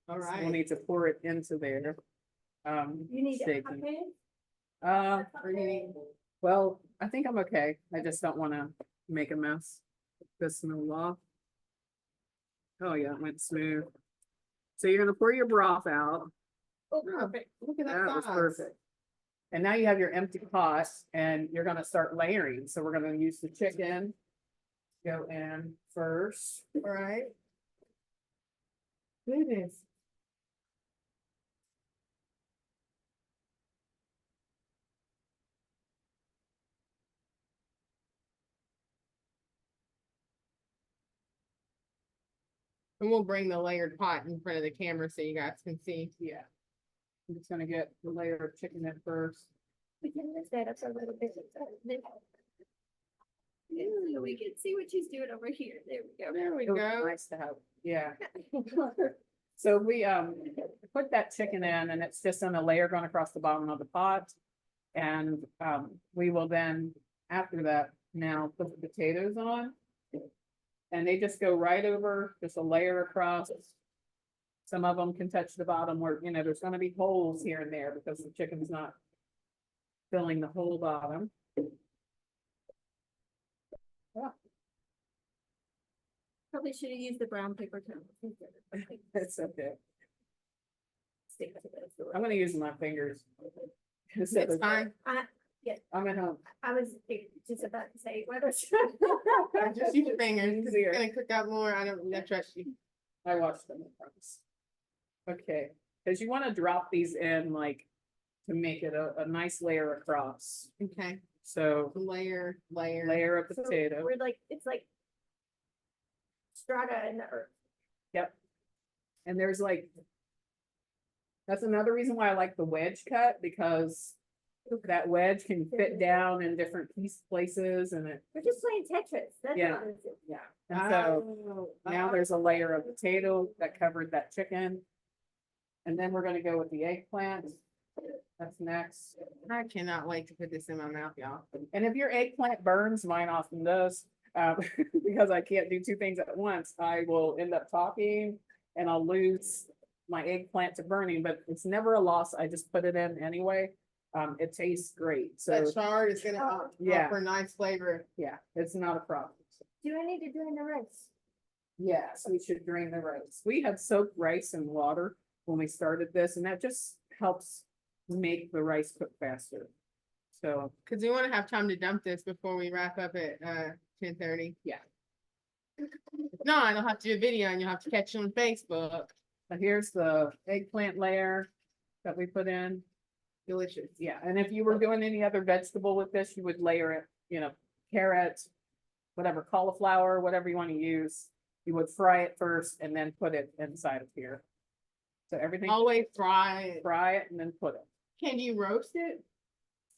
All So right. we'll need to pour it into there. You need a shaky. hot pan? Or you need- well, I think I'm okay. I just don't wanna make a mess. This move off. Oh, yeah, it went smooth. So you're gonna pour your broth out. Oh, perfect. Look at that That was size. perfect. And now you have your empty pot and you're gonna start layering. So we're gonna use the chicken. Go in first. All right. Goodness. And we'll bring the layered pot in front of the camera so you guys can see. Yeah. I'm just gonna get the layer of chicken in first. We can lift that up a little bit. Ooh, we can see what she's doing over here. There we go. There we It was go. nice to have, yeah. So we put that chicken in and it's just on a layer going across the bottom of the pot. And we will then, after that, now put the potatoes on. And they just go right over, just a layer across. Some of them can touch the bottom where, you know, there's gonna be holes here and there because the chicken's not filling the whole bottom. Probably should have used the brown paper towel. It's okay. Stick to this. I'm gonna use my fingers. It's fine. I'm at home. I was just about to say whether. Just use your fingers. 'Cause Easier. it's gonna cook out more. I trust you. I watched them, I promise. Okay, because you want to drop these in like to make it a nice layer across. Okay. So Layer. layer of So potato. We're like, it's like strata in the earth. Yep. And there's like, that's another reason why I like the wedge cut, because that wedge can fit down in different places and it, We're just playing Tetris. That's Yeah. all it is. yeah. And so now there's a layer of potato that covered that chicken. And then we're gonna go with the eggplant. That's next. I cannot wait to put this in my mouth, y'all. And if your eggplant burns, mine often does, because I can't do two things at once, I will end up talking and I'll lose my eggplant to burning, but it's never a loss. I just put it in anyway. It tastes great. So That chard is gonna Yeah. offer nice flavor. yeah, it's not a problem. Do I need to drain the rice? Yes, we should drain the rice. We had soaked rice in water when we started this, and that just helps make the rice cook faster. So, Cause we wanna have time to dump this before we wrap up at 10:30. Yeah. If not, I'll have to do a video and you'll have to catch it on Facebook. so here's the eggplant layer that we put in. Delicious. Yeah, and if you were doing any other vegetable with this, you would layer it, you know, carrot, whatever, cauliflower, whatever you want to use. You would fry it first and then put it inside of here. So everything, Always fry it. fry it and then put it. Can you roast it?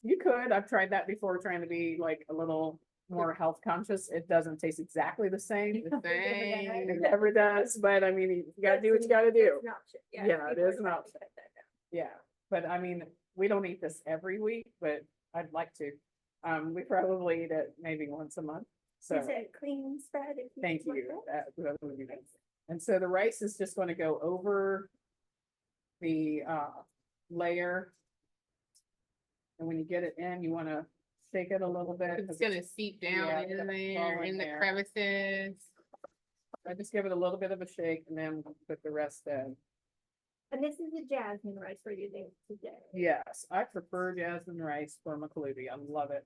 You could, I've tried that before, trying to be like a little more health conscious. It doesn't taste exactly the same. Dang. It never does, but I mean, you gotta do what you gotta do. It's an option. Yeah, it people is are an trying to option. cut that down. Yeah, but I mean, we don't eat this every week, but I'd like to. We probably eat it maybe once a month, so. Is it a clean spread? if Thank want you. that? That would be nice. And so the rice is just going to go over the layer. And when you get it in, you want to shake it a little bit. 'cause It's gonna seep down Yeah, in it's there, all in in the there. crevices. I just give it a little bit of a shake and then put the rest in. And this is the jasmine rice we're using today. Yes, I prefer jasmine rice for McCluby. I love it.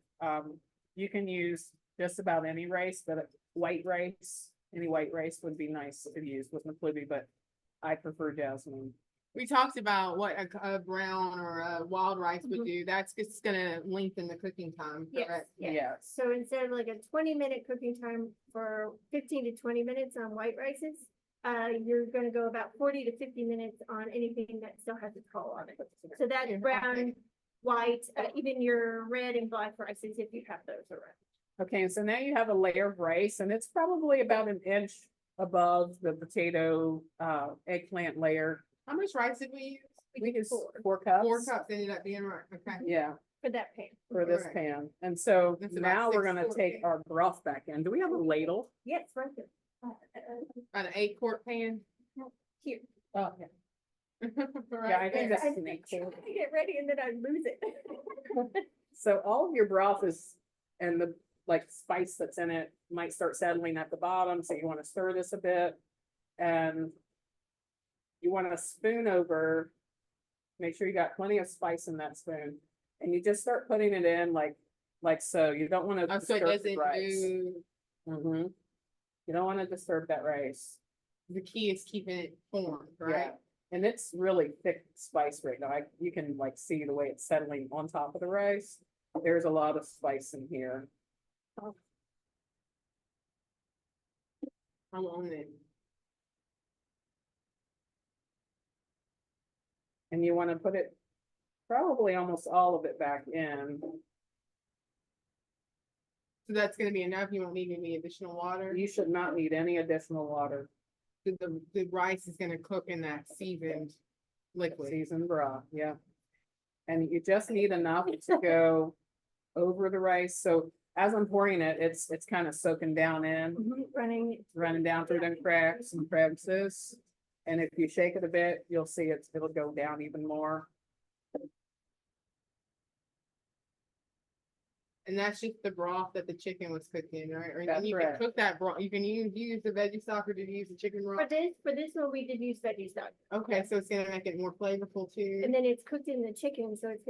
You can use just about any rice, but white rice, any white rice would be nice to use with McCluby, but I prefer jasmine. We talked about what a brown or a wild rice would Mhm. do. That's just gonna lengthen the cooking time, Yes, correct? yes. Yes. So instead of like a 20-minute cooking time for 15 to 20 minutes on white rices, you're gonna go about 40 to 50 minutes on anything that still has a hull on it. So that's Yeah. brown, white, even your red and black rices, if you have those around. Okay, so now you have a layer of rice and it's probably about an inch above the potato, eggplant layer. How much rice did we use? We use four. 4 cups. 4 cups ended up being right, okay. Yeah, For that pan. for this Right. pan. And so That's about now we're 6 gonna quarts. take our broth back in. Do we have a ladle? Yes, right there. About an 8-quart pan. Here. Oh, yeah. Yeah, I think Right. that's neat. try to get ready and then I lose it. So all of your broth is, and the like spice that's in it might start settling at the bottom, so you want to stir this a bit. And you want to spoon over, make sure you got plenty of spice in that spoon. And you just start putting it in like so. You don't want to Oh, so it disturb the doesn't rice. do, Mhm. You don't want to disturb that rice. the key is keeping it formed, Yeah. right? And it's really thick spice right now. You can like see the way it's settling on top of the rice. There's a lot of spice in here. I'm on it. And you want to put it, probably almost all of it back in. So that's gonna be enough. You won't need any additional water. You should not need any additional water. The rice is gonna cook in that seasoned liquid. Seasoned broth, yeah. And you just need enough to go over the rice. So as I'm pouring it, it's kind of soaking down in, running down through them cracks and crevices. And if you shake it a bit, you'll see it'll go down even more. And that's just the broth that the chicken was cooked in, right? Or That's you can correct. cook that broth, you can use the veggie stock or did you use the chicken For broth? this one, we did use veggie stock. Okay, so it's gonna make it more flavorful too. And then it's cooked in the chicken, so it's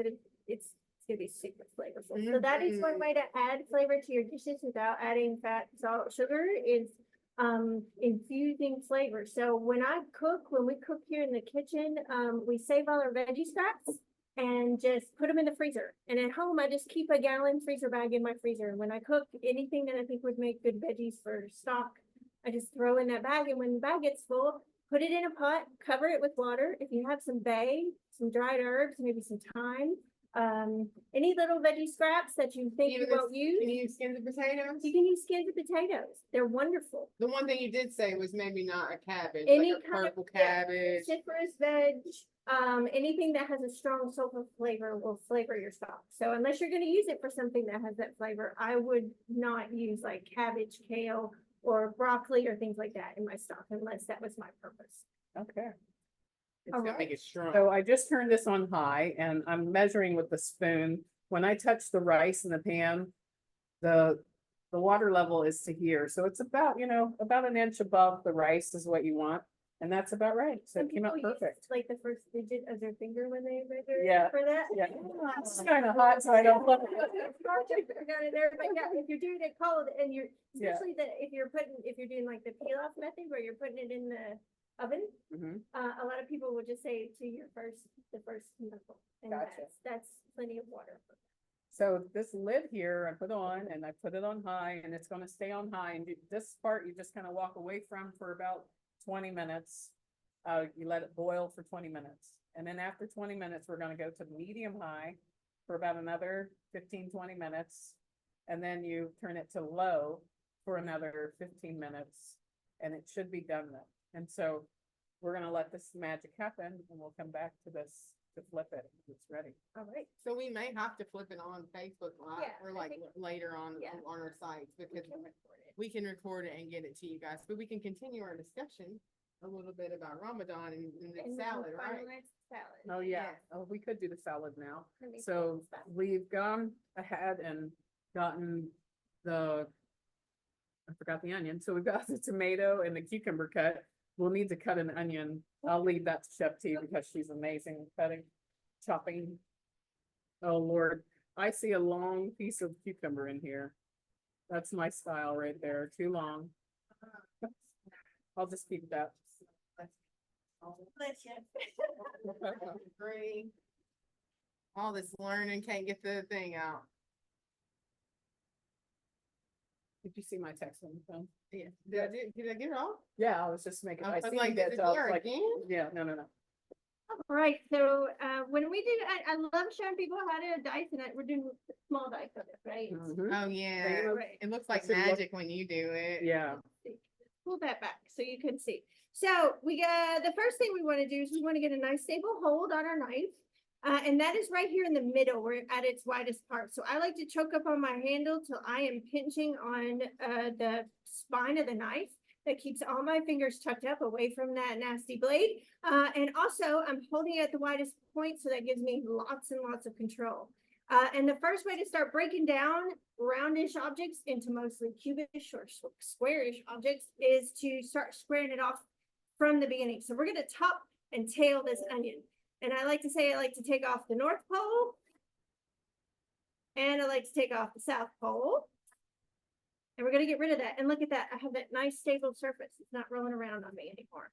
gonna be super flavorful. So that is one way to add flavor to your dishes without adding fat, salt, sugar is infusing flavor. So when we cook here in the kitchen, we save all our veggie scraps and just put them in the freezer. And at home, I just keep a gallon freezer bag in my freezer. When I cook anything that I think would make good veggies for stock, I just throw in that bag. And when the bag gets full, put it in a pot, cover it with water. If you have some bay, some dried herbs, maybe some thyme, any little veggie scraps that you think you Even this- won't use, Can you use skins of potatoes? you can use skins of potatoes. They're wonderful. The one thing you did say was maybe not a cabbage, Any like a kind of- purple yeah, cabbage. Citrus veg, anything that has a strong sulfur flavor will flavor your stock. So unless you're gonna use it for something that has that flavor, I would not use like cabbage, kale, or broccoli or things like that in my stock unless that was my purpose. Okay. It's gonna make it strong. So I just turned this on high and I'm measuring with the spoon. When I touch the rice in the pan, the water level is to here. So it's about, about an inch above the rice is what you want. And that's about right. So Some it came out people use, perfect. like the first digit of their finger when they measure Yeah, for that. yeah. It's kind of hot, so I don't look. Yeah, if you're doing it cold and you're, Yeah. especially if you're doing like the peel off method where you're putting it in the oven, Mhm. a lot of people will just say to the first knuckle. And Gotcha. that's plenty of water. So this lid here, I put on and I put it on high and it's gonna stay on high. And this part, you just kind of walk away from for about 20 minutes. You let it boil for 20 minutes. And then after 20 minutes, we're gonna go to medium high for about another 15, 20 minutes. And then you turn it to low for another 15 minutes and it should be done then. And so we're gonna let this magic happen and we'll come back to this to flip it. When it's ready. All right. So we may have to flip it on Facebook Live Yeah, or I like think- later on Yeah. on our sites We because can record it. we can record it and get it to you guys, but we can continue our discussion a little bit about Ramadan and the And salad, we'll right? finalize the salad. Oh, yeah. Yeah. Oh, we could do the salad now. Let me So pull this back. we've gone ahead and gotten I forgot the onion. So we've got the tomato and the cucumber cut. We'll need to cut an onion. I'll leave that to Chef T because she's amazing at cutting, chopping. Oh, Lord. I see a long piece of cucumber in here. That's my style right there. Too long. I'll just keep that. Bless you. Agree. All this learning can't get the thing out. Did you see my text on the phone? Yeah. Did I get it all? Yeah, I was just making. I was seen like, that, did so it I was blur like, again? Yeah, no. All right, so when we did, I love showing people how to dice and we're doing small dice of it, right? Mhm. Oh, yeah. Right. It looks like Does it look- magic when you do it. Yeah. Pull that back so you can see. So we got, the first thing we want to do is we want to get a nice stable hold on our knife. And that is right here in the middle, where at its widest part. So I like to choke up on my handle till I am pinching on the spine of the knife. That keeps all my fingers tucked up away from that nasty blade. And also I'm holding it at the widest point, so that gives me lots and lots of control. And the first way to start breaking down roundish objects into mostly cubish or squarish objects is to start squaring it off from the beginning. So we're going to top and tail this onion. And I like to say I like to take off the North Pole. And I like to take off the South Pole. And we're going to get rid of that. And look at that. I have that nice stable surface. It's not rolling around on me anymore.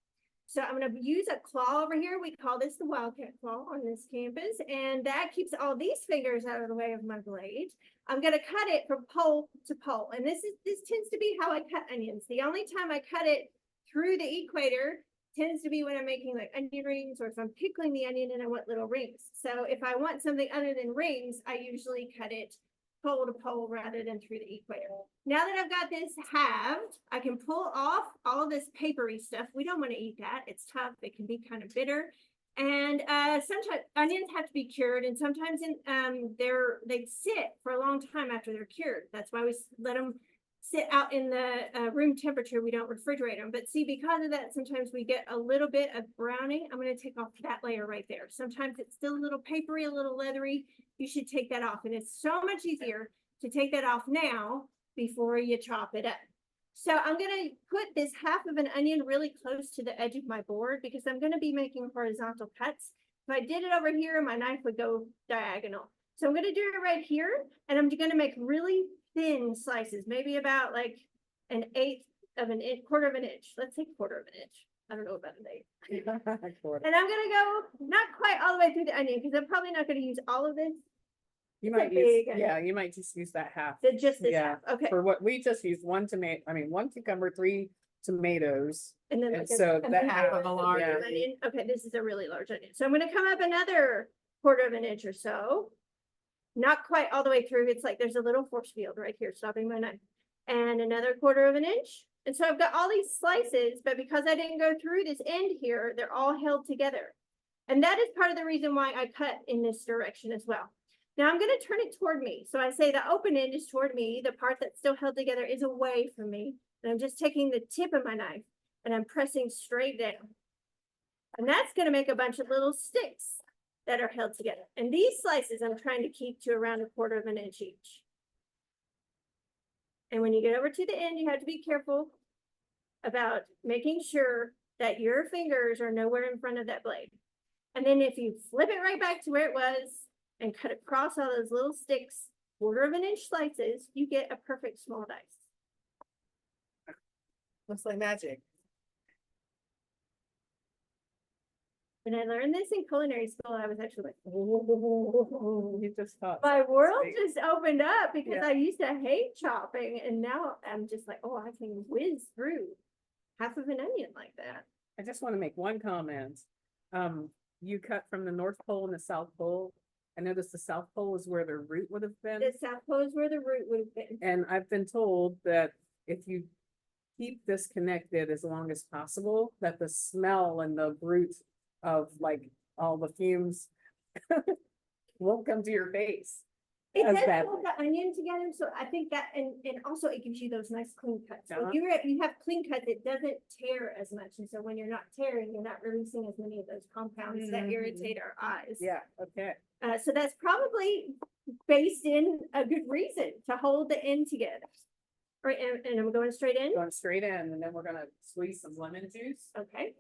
So I'm going to use a claw over here. We call this the Wildcat claw on this campus. And that keeps all these fingers out of the way of my blade. I'm going to cut it from pole to pole. And this tends to be how I cut onions. The only time I cut it through the equator tends to be when I'm making like onion rings, or if I'm pickling the onion and I want little rings. So if I want something other than rings, I usually cut it pole to pole rather than through the equator. Now that I've got this halved, I can pull off all of this papery stuff. We don't want to eat that. It's tough. It can be kind of bitter. And sometimes onions have to be cured, and sometimes they sit for a long time after they're cured. That's why we let them sit out in the room temperature. We don't refrigerate them. But see, because of that, sometimes we get a little bit of browning. I'm going to take off that layer right there. Sometimes it's still a little papery, a little leathery. You should take that off. And it's so much easier to take that off now before you chop it up. So I'm going to put this half of an onion really close to the edge of my board, because I'm going to be making horizontal cuts. If I did it over here, my knife would go diagonal. So I'm going to do it right here, and I'm going to make really thin slices, maybe about like an eighth of an inch, quarter of an inch. Let's say quarter of an inch. I don't know about an eighth. And I'm going to go not quite all the way through the onion, because I'm probably not going to use all of this. You It's a might use, big onion. yeah, you might just use that half. Just this Yeah. half. Okay. For what we just used one cucumber, 3 tomatoes. And then And like so a that big half of a large onion. Okay, this is a really large onion. So I'm going to come up another quarter of an inch or so. Not quite all the way through. It's like there's a little force field right here stopping my knife. And another quarter of an inch. And so I've got all these slices, but because I didn't go through this end here, they're all held together. And that is part of the reason why I cut in this direction as well. Now I'm going to turn it toward me. So I say the open end is toward me. The part that's still held together is away from me. And I'm just taking the tip of my knife and I'm pressing straight down. And that's going to make a bunch of little sticks that are held together. And these slices I'm trying to keep to around a quarter of an inch each. And when you get over to the end, you have to be careful about making sure that your fingers are nowhere in front of that blade. And then if you flip it right back to where it was and cut across all those little sticks, quarter of an inch slices, you get a perfect small dice. Looks like magic. When I learned this in culinary school, I was actually like, whoa. You just thought. My world Steak. just opened up, because Yeah. I used to hate chopping, and now I'm just like, oh, I can whiz through half of an onion like that. I just want to make one comment. You cut from the North Pole and the South Pole. I noticed the South Pole is where the root would have been. The South Pole is where the root would have been. And I've been told that if you keep this connected as long as possible, that the smell and the root of like all the fumes won't come to your face. It as does bad. hold the onion together, so I think that, and also it gives you those nice clean cuts. Uh-huh. When you have clean cuts, it doesn't tear as much, and so when you're not tearing, you're not releasing as many of those compounds that Mhm. irritate our eyes. Yeah, okay. So that's probably based in a good reason to hold the end together. All right, and I'm going straight in. Going straight in, and then we're gonna squeeze some lemon juice. Okay.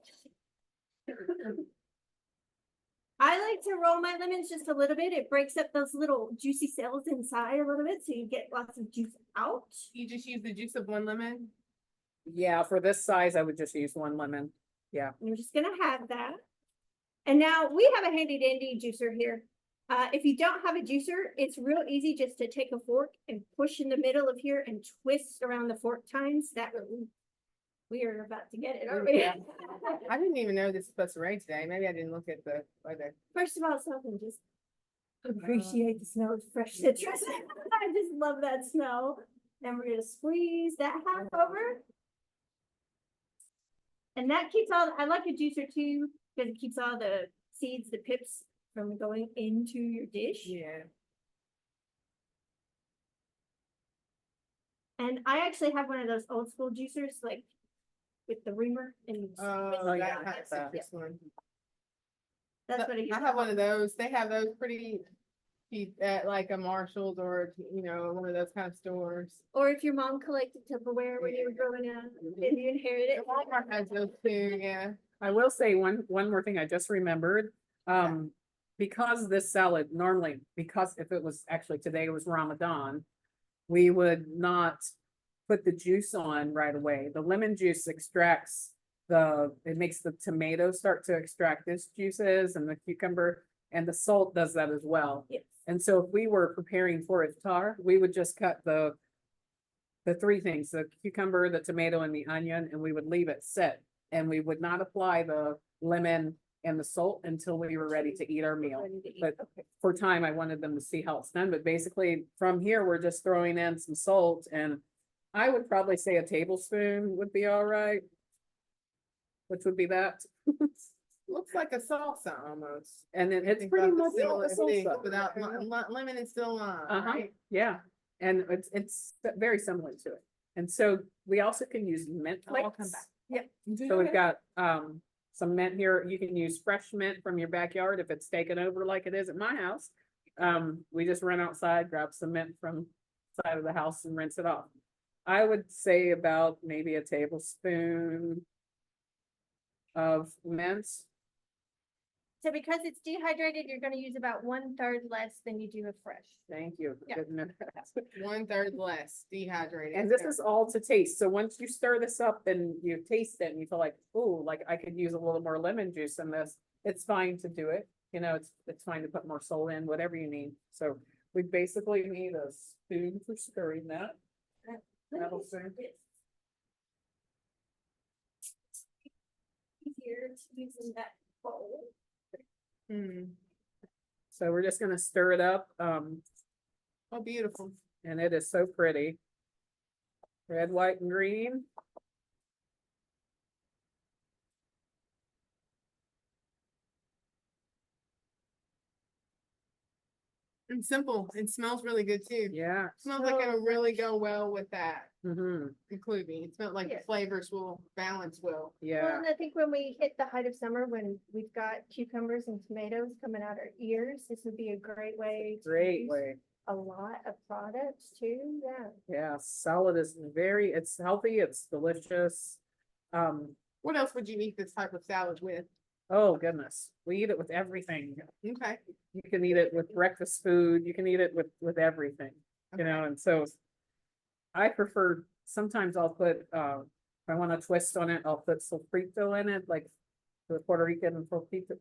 I like to roll my lemons just a little bit. It breaks up those little juicy cells inside a little bit, so you get lots of juice out. You just use the juice of one lemon? Yeah, for this size, I would just use 1 lemon. And you're just gonna have that. And now we have a handy dandy juicer here. If you don't have a juicer, it's real easy just to take a fork and push in the middle of here and twist around the fork tines. That we are about to get it, aren't we? Yeah. I didn't even know this was supposed to rain today. Maybe I didn't look at the weather. First of all, something just appreciate the smell of fresh citrus. I just love that smell. And we're gonna squeeze that half over. And that keeps all, I like a juicer too, because it keeps all the seeds, the pips from going into your dish. Yeah. And I actually have one of those old school juicers, like with the reamer and. Oh, yeah, that has that. this one. That's what it I have one of those. They have those pretty cheap at like a Marshall's or, one of those kind of stores. Or if your mom collected Tupperware when you were growing up, and you inherit it. Walmart has those too, yeah. I will say one more thing I just remembered. Because this salad normally, because if it was actually today was Ramadan, we would not put the juice on right away. The lemon juice extracts it makes the tomato start to extract its juices and the cucumber, and the salt does that as well. Yes. And so if we were preparing for iftar, we would just cut the three things, the cucumber, the tomato, and the onion, and we would leave it set. And we would not apply the lemon and the salt until we were ready to eat our meal. Ready to eat. But Okay. for time, I wanted them to see how it's done, but basically from here, we're just throwing in some salt, and I would probably say a tablespoon would be all right. Which would be that. Looks like a salsa almost. And then it's Think pretty about the much similar like a thing salsa. without lemon and still lime, Uh-huh, right? yeah, and it's very similar to it. And so we also can use mint I'll come flakes. back. Yep. So we've got some mint here. You can use fresh mint from your backyard if it's taken over like it is at my house. We just run outside, grab some mint from side of the house and rinse it off. I would say about maybe a tablespoon of mint. So because it's dehydrated, you're gonna use about 1/3 less than you do of fresh. Thank you. Yeah. Good enough. 1/3 less dehydrated. And this is all to taste. So once you stir this up and you taste it and you feel like, oh, like I could use a little more lemon juice in this, it's fine to do it. It's fine to put more salt in, whatever you need. So we basically need a spoon for stirring that. That'll serve. Easier to use in that bowl. So we're just gonna stir it up. Oh, beautiful. And it is so pretty. Red, white, and green. And simple. It smells really good too. Yeah. Smells like it'll really go well with that, Mm-hmm. including. It smells like the Yes. flavors will balance well. Well, Yeah. and I think when we hit the height of summer, when we've got cucumbers and tomatoes coming out our ears, this would be a great way. to Great use way. A lot of products too, yeah. Yeah. Salad is it's healthy. It's delicious. What else would you eat this type of salad with? Oh goodness. We eat it with everything. Okay. You can eat it with breakfast food. You can eat it with everything, and so I prefer, sometimes I'll put, if I want to twist on it, I'll put sofrito in it, like the Puerto Rican sofrito.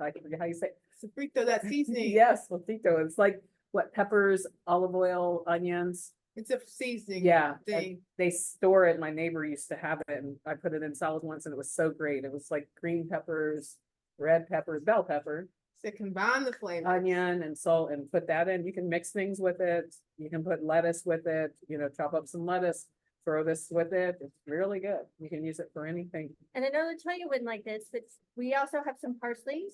I forget how you say it. Sofrito, that seasoning. Yes, sofrito. It's like what, peppers, olive oil, onions. It's a seasoning. Yeah, and Thing. they store it. My neighbor used to have it, and I put it in salad once, and it was so great. It was like green peppers, red peppers, bell pepper, To combine the flavor. onion and salt, and put that in. You can mix things with it. You can put lettuce with it, chop up some lettuce, throw this with it. It's really good. You can use it for anything. And I know Latoya wouldn't like this, but we also have some parsley.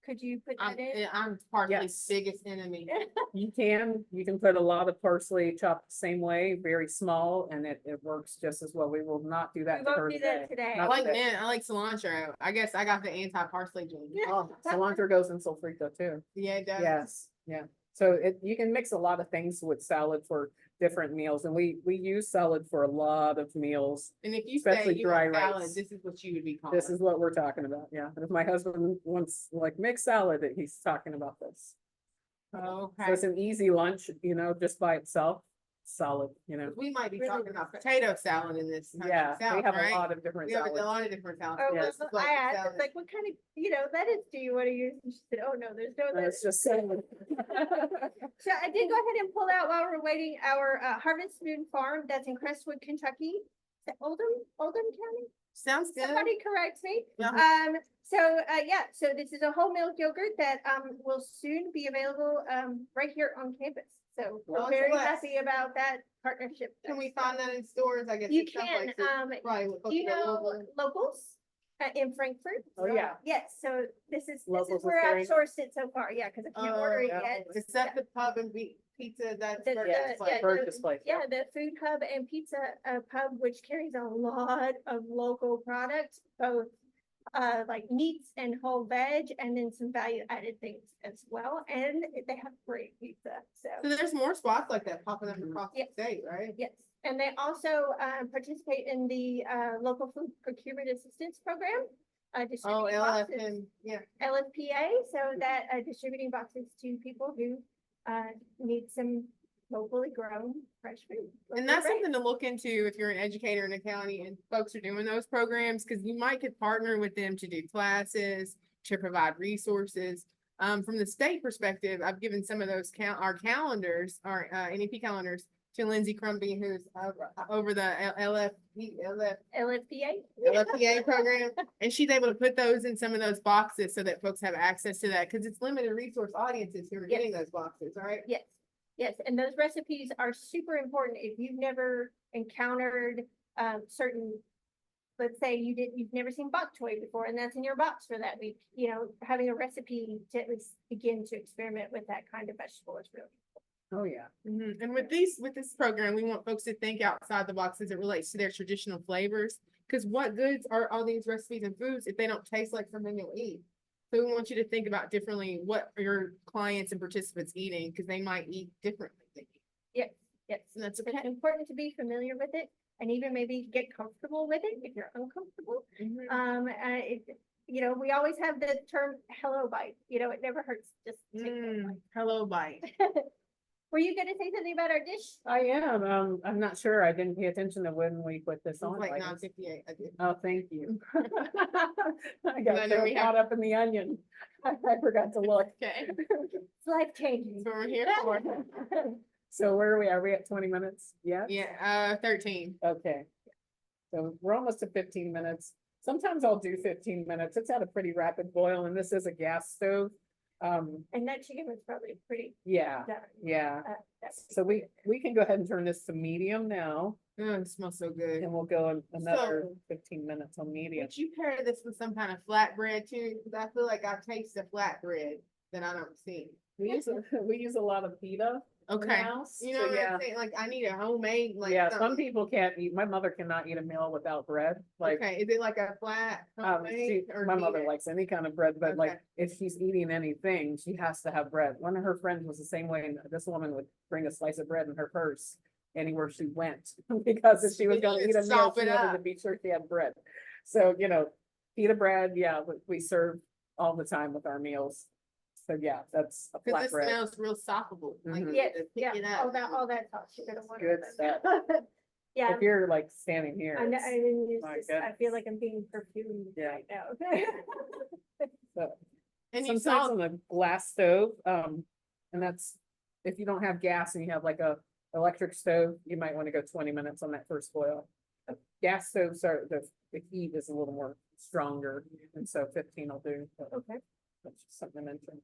Could you put that in? I'm parsley's Yes. biggest enemy. You can put a lot of parsley chopped the same way, very small, and it works just as well. We will not do We that to her won't do that today. I Not like today. mint. I like cilantro. I guess I got the anti-parsley gene. Oh, cilantro goes in sofrito too. Yeah, it does. Yes, yeah. So you can mix a lot of things with salad for different meals, and we use salad for a lot of meals. And if you say Especially you dry want salad, rice. this is what you would be calling. This is what we're talking about, yeah. And if my husband wants like mixed salad, he's talking about this. So Okay. it's an easy lunch, just by itself, solid, We might be Really talking about good. potato salad in this. country Yeah, south, we have a right? lot of different We have a salads. lot of different salads. Or Yes. well, Like I asked, salad. it's like, what kind of, lettuce do you want to use? And she said, oh, no, there's no And lettuce. it's just salad. So I did go ahead and pull out while we're waiting our Harvest Moon Farm that's in Crestwood, Kentucky. Is that Oldham County? Sounds good. Somebody correct me. Yeah. So this is a whole milk yogurt that will soon be available right here on campus. So Well, we're very bless. happy about that partnership. Can we find that in stores? I guess. You it sounds can, like it's probably what do you folks are know over. Locals in Frankfurt? Oh, yeah. Yes, this is Locals is where I've very- sourced it so far, yeah, because I can't order it yeah. yet. It's at the pub and pizza, that's. The- Burger's the- Place. yeah, Burger's Place. Yeah, the Food Hub and Pizza Pub, which carries a lot of local products, both like meats and whole veg, and then some value added things as well. And they have great pizza, So so. there's more spots like that popping up across the Yes. state, right? Yes, and they also participate in the local food procurement assistance program. Oh, Distributing boxes. LFM, yeah. LFPA, so that distributing boxes to people who need some locally grown fresh food. And that's something to look into if you're an educator in a county and folks are doing those programs, because you might could partner with them to do classes, to provide resources. From the state perspective, I've given some of those our calendars, our NEP calendars to Lindsay Crumbie, who's over the LFPA program. And she's able to put those in some of those boxes so that folks have access to that, because it's limited resource audiences who are Yes. getting those boxes, right? Yes, yes, and those recipes are super important if you've never encountered certain, let's say you've never seen bok choy before, and that's in your box for that week. You know, having a recipe to at least begin to experiment with that kind of vegetable is really. Oh, yeah. And with this program, we want folks to think outside the box as it relates to their traditional flavors. Because what goods are all these recipes and foods if they don't taste like something you'll eat? So we want you to think about differently what are your clients and participants eating, because they might eat differently than you. Yes, yes. And that's It's okay. important to be familiar with it and even maybe get comfortable with it if you're uncomfortable. You know, we always have the term hello bite, you know, it never hurts just to take a bite. Hello, bite. Were you gonna say something about our dish? I am. I'm not sure. I didn't pay attention to when we put this It's on. like like- 9:58. I did. Oh, thank you. I I got know so we have- caught up in the onion. I forgot to look. Okay. It's life changing. That's what we're here for. So where are we? Are we at 20 minutes? Yeah? Yeah, 13. Okay. So we're almost at 15 minutes. Sometimes I'll do 15 minutes. It's at a pretty rapid boil, and this is a gas stove. And that chicken was probably pretty Yeah, done. yeah. That's- So we can go ahead and turn this to medium now, Oh, it smells so good. and we'll go another 15 minutes on medium. Would you pair this with some kind of flatbread too? Because I feel like I taste the flatbread that I don't see. We use a lot of pita in the Okay. house. You know so what yeah. I'm saying? Like I need a homemade, like. Yeah, some something. people can't eat, my mother cannot eat a meal without bread, like, Okay, is it like a flat homemade or? my mother pita? likes any kind of bread, but like, Okay. if she's eating anything, she has to have bread. One of her friends was the same way, and this woman would bring a slice of bread in her purse anywhere she went, because if she was You gonna need eat to a meal, sop she it wanted to up. be sure she had bread. So, you know, pita bread, yeah, we serve all the time with our meals. So yeah, that's a Cause this flatbread. smells real soppable. Like Mhm. you Yes, need to yeah, pick it all up. that sauce you're gonna want. Good stuff. Yeah, If you're like standing here, I know, it's- I mean, it's my just, I goodness. feel like I'm being perfumed Yeah. right now. so. And you Sometimes saw, on a glass stove, and that's, if you don't have gas and you have like a electric stove, you might want to go 20 minutes on that first boil. Gas stoves are, the heat is a little more stronger, and so 15 will do. but Okay. That's just something to mention.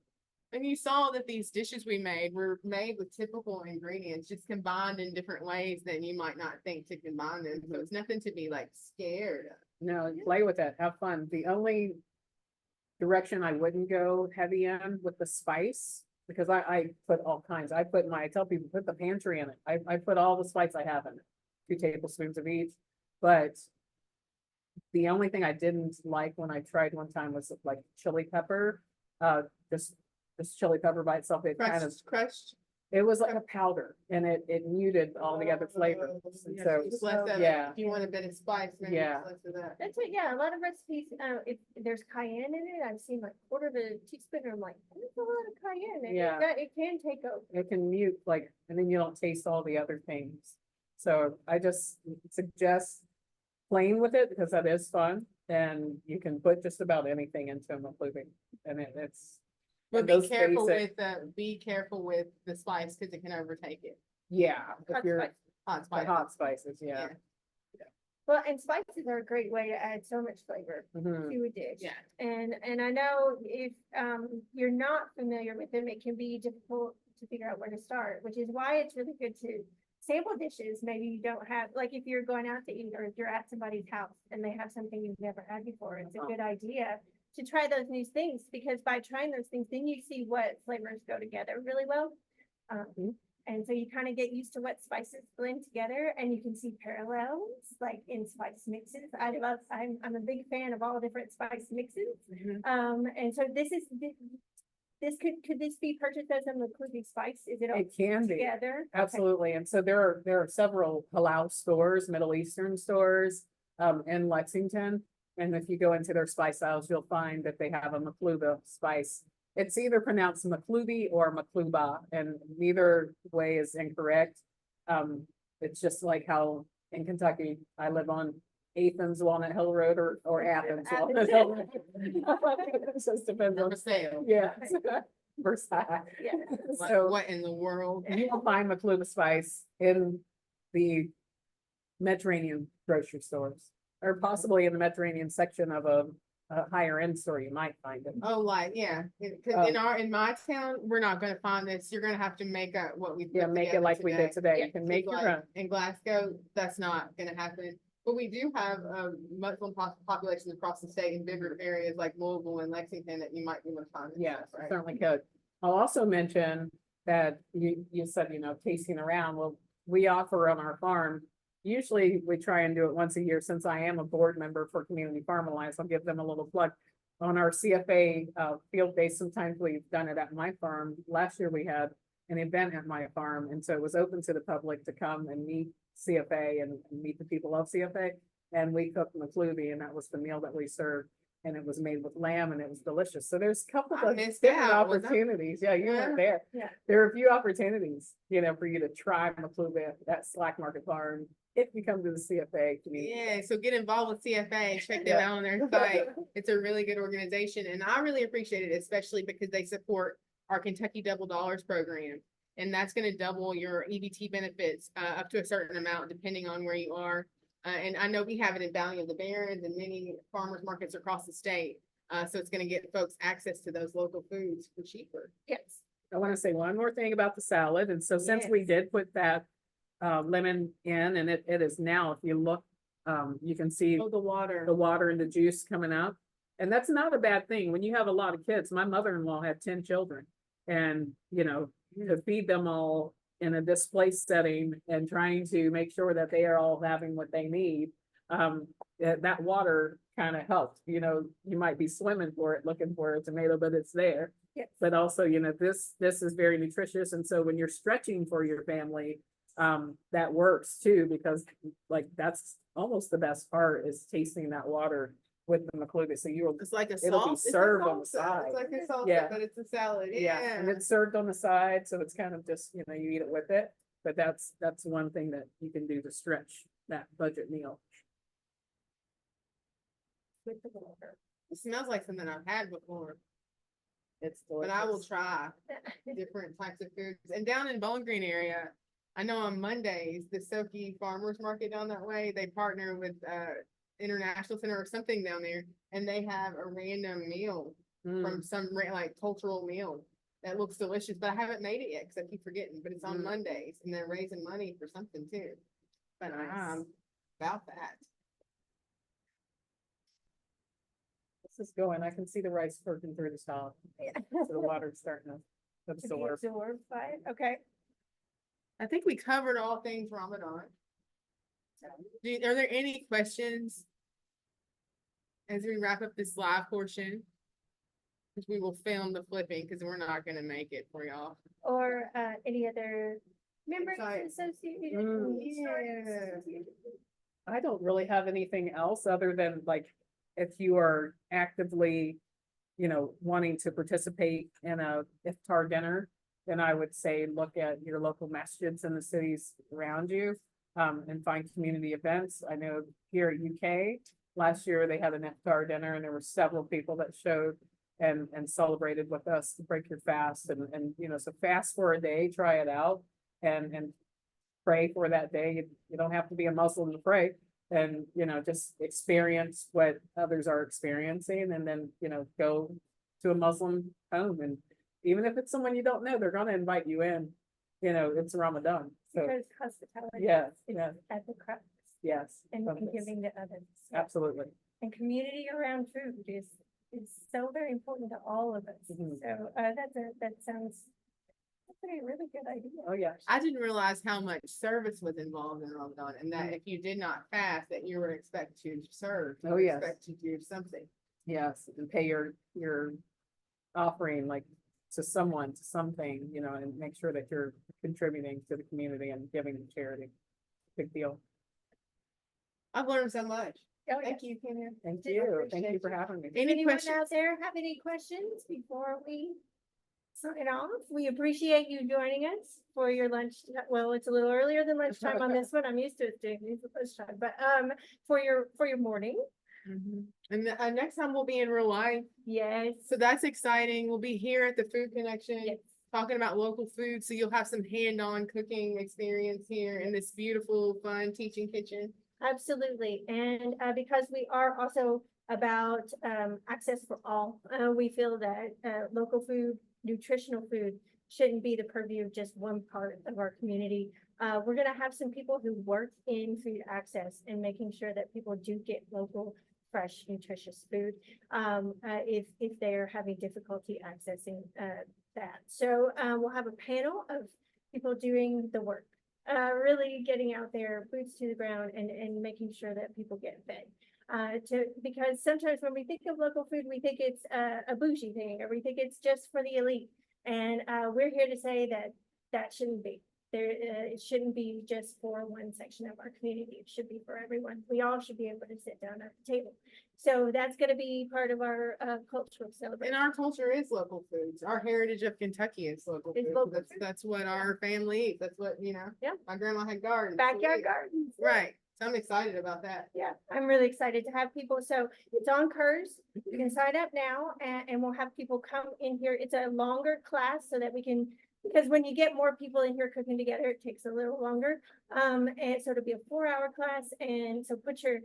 and you saw that these dishes we made were made with typical ingredients, just combined in different ways that you might not think to combine them. So it's nothing to be like scared of. No, play with it, have fun. The only direction I wouldn't go heavy in with the spice, because I put all kinds, I tell people, put the pantry in it. I put all the spice I have in it, 2 tablespoons of each. But the only thing I didn't like when I tried one time was like chili pepper, just chili pepper by itself, it kind of, Crushed. it was like a powder, and it muted all the other flavors. And Yeah, so, just less of it. yeah. If you want a bit of spice, maybe Yeah. less of that. That's what, yeah, a lot of recipes, if there's cayenne in it, I've seen like quarter of a teaspoon, and I'm like, there's a lot of cayenne, and Yeah. it can take over. it can mute like, and then you don't taste all the other things. So I just suggest playing with it, because that is fun, and you can put just about anything into them, including, and it's. But and be those careful basic- be careful with the spice because it can overtake it. Yeah, if Hot you're, spice. Hot the spice. hot spices, yeah. Well, and spices are a great way to add so much flavor Mhm. to a dish. Yeah. And I know if you're not familiar with them, it can be difficult to figure out where to start, which is why it's really good to sample dishes. Maybe you don't have, like if you're going out to eat or if you're at somebody's house and they have something you've never had before, it's a good idea to try those new things, because by trying those things, then you see what flavors go together really well. And so you kind of get used to what spices blend together and you can see parallels like in spice mixes. I'm a big fan of all different spice mixes. And so could this be purchased as a McCluby spice? Is it all It can be. together? Okay. Absolutely. And so there are several halal stores, Middle Eastern stores, in Lexington. And if you go into their spice aisles, you'll find that they have a Makluba spice. It's either pronounced Maklubi or Makluba, and neither way is incorrect. It's just like how in Kentucky, I live on Athens Walnut Hill Road or Athens Walnut Hill Road. It just depends on, For sale. yeah. Versailles. Yeah. So What in the world? you'll find Makluba spice in the Mediterranean grocery stores, or possibly in the Mediterranean section of a higher end store, you might find it. Oh, like, yeah, cause in my town, we're not gonna find this. You're gonna have to make up what we. put Yeah, make it together like we did today. You can It's make your like, own. in Glasgow, that's not gonna happen. But we do have Muslim populations across the state in bigger areas like Louisville and Lexington that you might be able to find. this Yeah, stuff, right? certainly could. I'll also mention that you said, tasting around. Well, we offer on our farm. Usually we try and do it once a year. Since I am a board member for Community Farm Alliance, I'll give them a little plug. On our CFA field day, sometimes we've done it at my farm. Last year we had an event at my farm, and so it was open to the public to come and meet CFA and meet the people of CFA. And we cooked McCluby, and that was the meal that we served. And it was made with lamb, and it was delicious. So there's a couple I of missed different out. Was that- opportunities. Yeah, you Yeah. weren't there. Yeah. There are a few opportunities, for you to try McCluby at Slack Market Farm if you come to the CFA community. Yeah, so get involved with CFA, check them Yeah. out on their site. It's a really good organization and I really appreciate it, especially because they support our Kentucky Double Dollars program. And that's gonna double your EBT benefits up to a certain amount depending on where you are. And I know we have it in Valley of the Barrens and many farmers markets across the state. So it's gonna get folks access to those local foods for cheaper. Yes. I want to say one more thing about the salad. And so since we did put that lemon in, and it is now, if you look, you can see Oh, the water. the water and the juice coming up. And that's not a bad thing. When you have a lot of kids, my mother-in-law had 10 children. And, to feed them all in a displaced setting and trying to make sure that they are all having what they need, that water kind of helped. You might be swimming for it, looking for a tomato, but it's there. Yes. But also, this is very nutritious. And so when you're stretching for your family, that works too, because like that's almost the best part is tasting that water with the McCluby. So It's like a it'll be sauce. It's a served on the salsa. side. It's like a salsa, Yeah. but it's a salad. and Yeah. it's served on the side, so it's kind of just, you eat it with it. But that's one thing that you can do to stretch that budget meal. With the water. It smells like something I've had before, It's but delicious. I will try different types of foods. And down in Bowling Green area, I know on Mondays, the Soki Farmers Market down that way, they partner with International Center or something down there, and they have a random meal Mm, from some like cultural meal that looks delicious, but I haven't made it yet because I keep forgetting. But it's on Mm. Mondays, and they're raising money for something too. But Nice. I'm about that. this is going, I can see the rice perking through the top, Yeah. so the water's starting to To be absorb. absorbed by it. Okay. I think we covered all things Ramadan. Are there any questions as we wrap up this live portion? Because we will film the flipping because we're not gonna make it for y'all. Or any other members Excited. associated? Yeah. I don't really have anything else other than like, if you are actively, wanting to participate in a iftar dinner, then I would say, look at your local masjids in the cities around you, and find community events. I know here at UK, last year they had an iftar dinner and there were several people that showed and celebrated with us to break your fast and, so fast for a day, try it out and pray for that day. You don't have to be a Muslim to pray. And, just experience what others are experiencing and then, go to a Muslim home. And even if it's someone you don't know, they're gonna invite you in, it's Ramadan. So, Because hospitality. yes, is yes, at the crux yes. and something. giving to others. Absolutely. And community around food is so very important to all of us. Mhm. So that sounds That's a really good idea. Oh, yeah. I didn't realize how much service was involved in Ramadan and that if you did not fast, that you were expected to serve. You Oh, were yes. expected to do something. Yes, and pay your offering like to someone, to something, you know, and make sure that you're contributing to the community and giving to charity. Big deal. I've learned so much. Oh, Thank you, Kenya. Thank Did you. Thank you appreciate for you. having me. Any Anyone questions? out there have any questions before we sign off? We appreciate you joining us for your lunch. Well, it's a little earlier than lunchtime on this one. I'm used to it doing these at lunchtime, but for your morning. And next time we'll be in real life. Yes. So that's exciting. We'll be here at the Food Connection. Yes. Talking about local food. So you'll have some hands-on cooking experience here in this beautiful, fun teaching kitchen. Absolutely. And because we are also about access for all, we feel that local food, nutritional food shouldn't be the purview of just one part of our community. We're going to have some people who work in food access and making sure that people do get local, fresh, nutritious food if they're having difficulty accessing that. So we'll have a panel of people doing the work. Really getting out there, boots to the ground and making sure that people get fed. Because sometimes when we think of local food, we think it's a bougie thing, or we think it's just for the elite. And we're here to say that that shouldn't be. It shouldn't be just for one section of our community. It should be for everyone. We all should be able to sit down at the table. So that's going to be part of our cultural celebration. And our culture is local foods. Our heritage of Kentucky is local It's food. local That's, food. that's what our family eats. That's what, you know. Yeah. My grandma had gardens. so Backyard we- gardens. Right. So I'm excited about that. Yeah, I'm really excited to have people. So it's on KERS. You can sign up now and we'll have people come in here. It's a longer class so that we can, because when you get more people in here cooking together, it takes a little longer. And so it'll be a 4-hour class. And so put your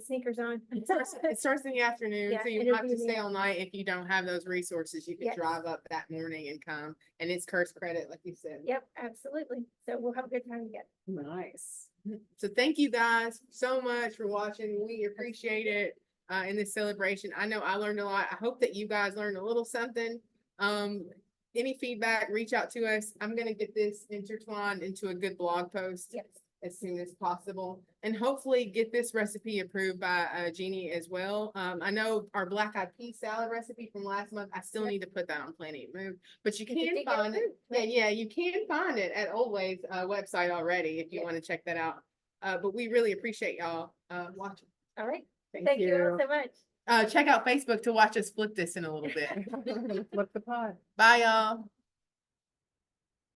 sneakers on. It starts in the afternoon, Yeah, so you it'll have be to in the stay all night. If you don't have those resources, you can Yes. drive up that morning and come. And it's curse credit, like you said. Yep, absolutely. So we'll have a good time together. Nice. So thank you guys so much for watching. We appreciate it in this celebration. I know I learned a lot. I hope that you guys learned a little something. Any feedback, reach out to us. I'm gonna get this intertwined into a good blog post Yes. as soon as possible, and hopefully get this recipe approved by Jeannie as well. I know our black eyed pea salad recipe from last month, I still Yep. need to put that on Planet Move, but you Did you can get find it. approved? Yeah, you can find it at Old Ways website already if you Yes. want to check that out. But we really appreciate y'all watching. All right. Thank Thank you all you. so much. Check out Facebook to watch us flip this in a little bit. Flip the pod. Bye, y'all.